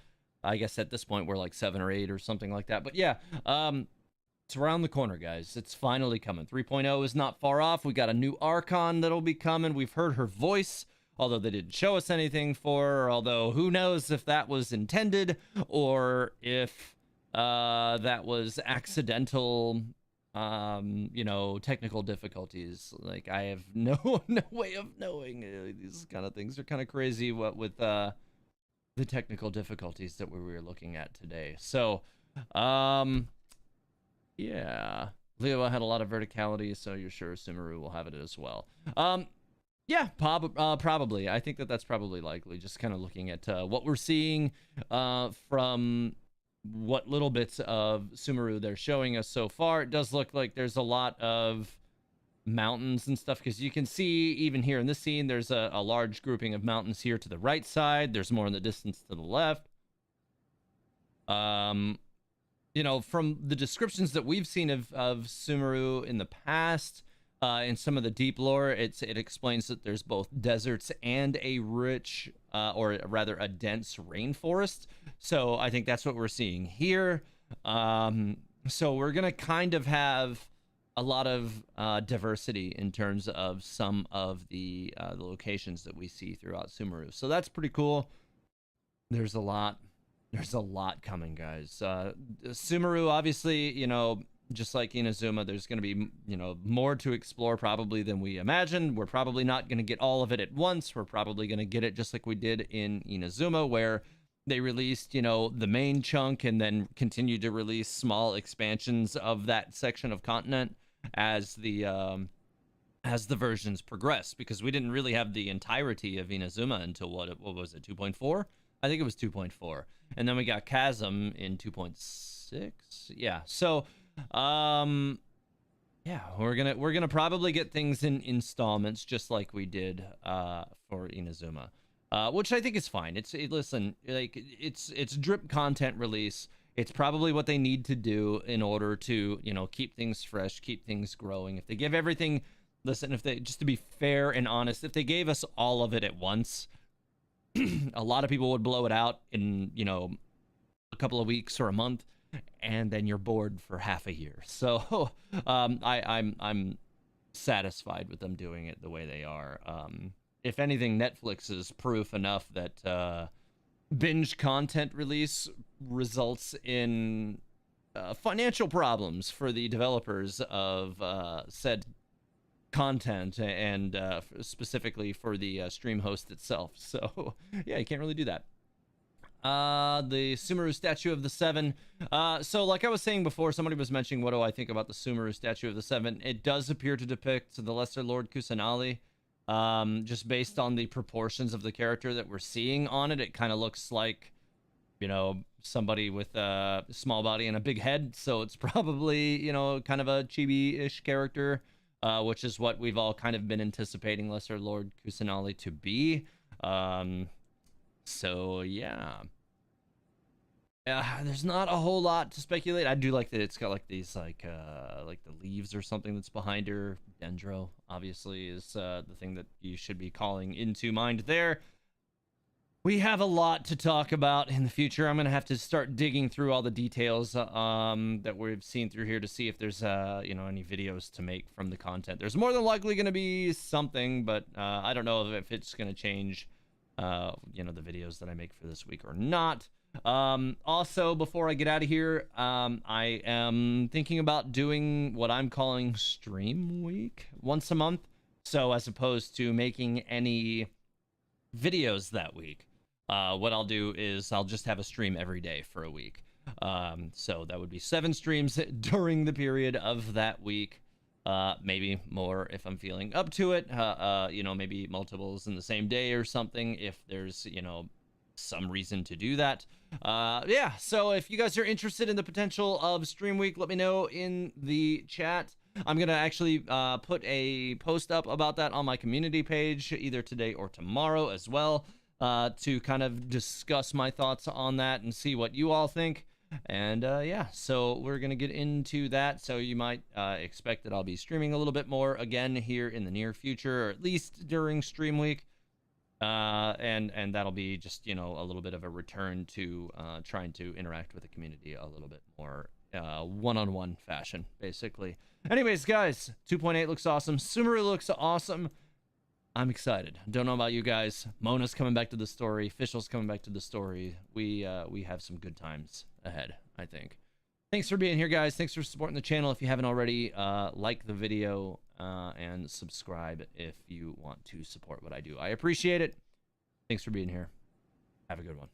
A: I guess at this point we're like 7 or 8 or something like that. But yeah, it's around the corner, guys. It's finally coming. 3.0 is not far off. We got a new Archon that'll be coming. We've heard her voice, although they didn't show us anything for her, although who knows if that was intended or if that was accidental, you know, technical difficulties. Like, I have no way of knowing. These kind of things are kind of crazy, what with the technical difficulties that we were looking at today. So, yeah. Leo had a lot of verticality, so you're sure Sumeru will have it as well. Yeah, probably. I think that's probably likely. Just kind of looking at what we're seeing from what little bits of Sumeru they're showing us so far. It does look like there's a lot of mountains and stuff, because you can see even here in this scene, there's a large grouping of mountains here to the right side. There's more in the distance to the left. You know, from the descriptions that we've seen of Sumeru in the past, in some of the deep lore, it explains that there's both deserts and a rich, or rather a dense rainforest. So I think that's what we're seeing here. So we're gonna kind of have a lot of diversity in terms of some of the locations that we see throughout Sumeru. So that's pretty cool. There's a lot coming, guys. Sumeru, obviously, you know, just like Inazuma, there's going to be, you know, more to explore probably than we imagined. We're probably not going to get all of it at once. We're probably going to get it just like we did in Inazuma, where they released, you know, the main chunk and then continued to release small expansions of that section of continent as the versions progress, because we didn't really have the entirety of Inazuma until what was it, 2.4? I think it was 2.4. And then we got Chasm in 2.6. Yeah. So yeah, we're gonna probably get things in installments just like we did for Inazuma. Which I think is fine. Listen, like it's drip content release. It's probably what they need to do in order to, you know, keep things fresh, keep things growing. If they give everything, listen, if they, just to be fair and honest, if they gave us all of it at once, a lot of people would blow it out in, you know, a couple of weeks or a month, and then you're bored for half a year. So I'm satisfied with them doing it the way they are. If anything, Netflix is proof enough that binge content release results in financial problems for the developers of said content, and specifically for the stream host itself. So yeah, you can't really do that. The Sumeru Statue of the Seven. So like I was saying before, somebody was mentioning what do I think about the Sumeru Statue of the Seven. It does appear to depict the Lesser Lord Kusanali. Just based on the proportions of the character that we're seeing on it, it kind of looks like, you know, somebody with a small body and a big head. So it's probably, you know, kind of a chibi-ish character, which is what we've all kind of been anticipating Lesser Lord Kusanali to be. So yeah. There's not a whole lot to speculate. I do like that it's got like these like the leaves or something that's behind her. Dendro obviously is the thing that you should be calling into mind there. We have a lot to talk about in the future. I'm gonna have to start digging through all the details that we've seen through here to see if there's you know, any videos to make from the content. There's more than likely gonna be something, but I don't know if it's gonna change you know, the videos that I make for this week or not. Also, before I get out of here, I am thinking about doing what I'm calling stream week once a month. So as opposed to making any videos that week, what I'll do is I'll just have a stream every day for a week. So that would be 7 streams during the period of that week. Maybe more if I'm feeling up to it. You know, maybe multiples in the same day or something if there's, you know, some reason to do that. Yeah, so if you guys are interested in the potential of stream week, let me know in the chat. I'm gonna actually put a post up about that on my community page either today or tomorrow as well, to kind of discuss my thoughts on that and see what you all think. And yeah, so we're gonna get into that. So you might expect that I'll be streaming a little bit more again here in the near future, or at least during stream week. And that'll be just, you know, a little bit of a return to trying to interact with the community a little bit more one-on-one fashion, basically. Anyways, guys, 2.8 looks awesome. Sumeru looks awesome. I'm excited. Don't know about you guys. Mona's coming back to the story. Fischl's coming back to the story. We have some good times ahead, I think. Thanks for being here, guys. Thanks for supporting the channel. If you haven't already, like the video and subscribe if you want to support what I do. I appreciate it. Thanks for being here. Have a good one.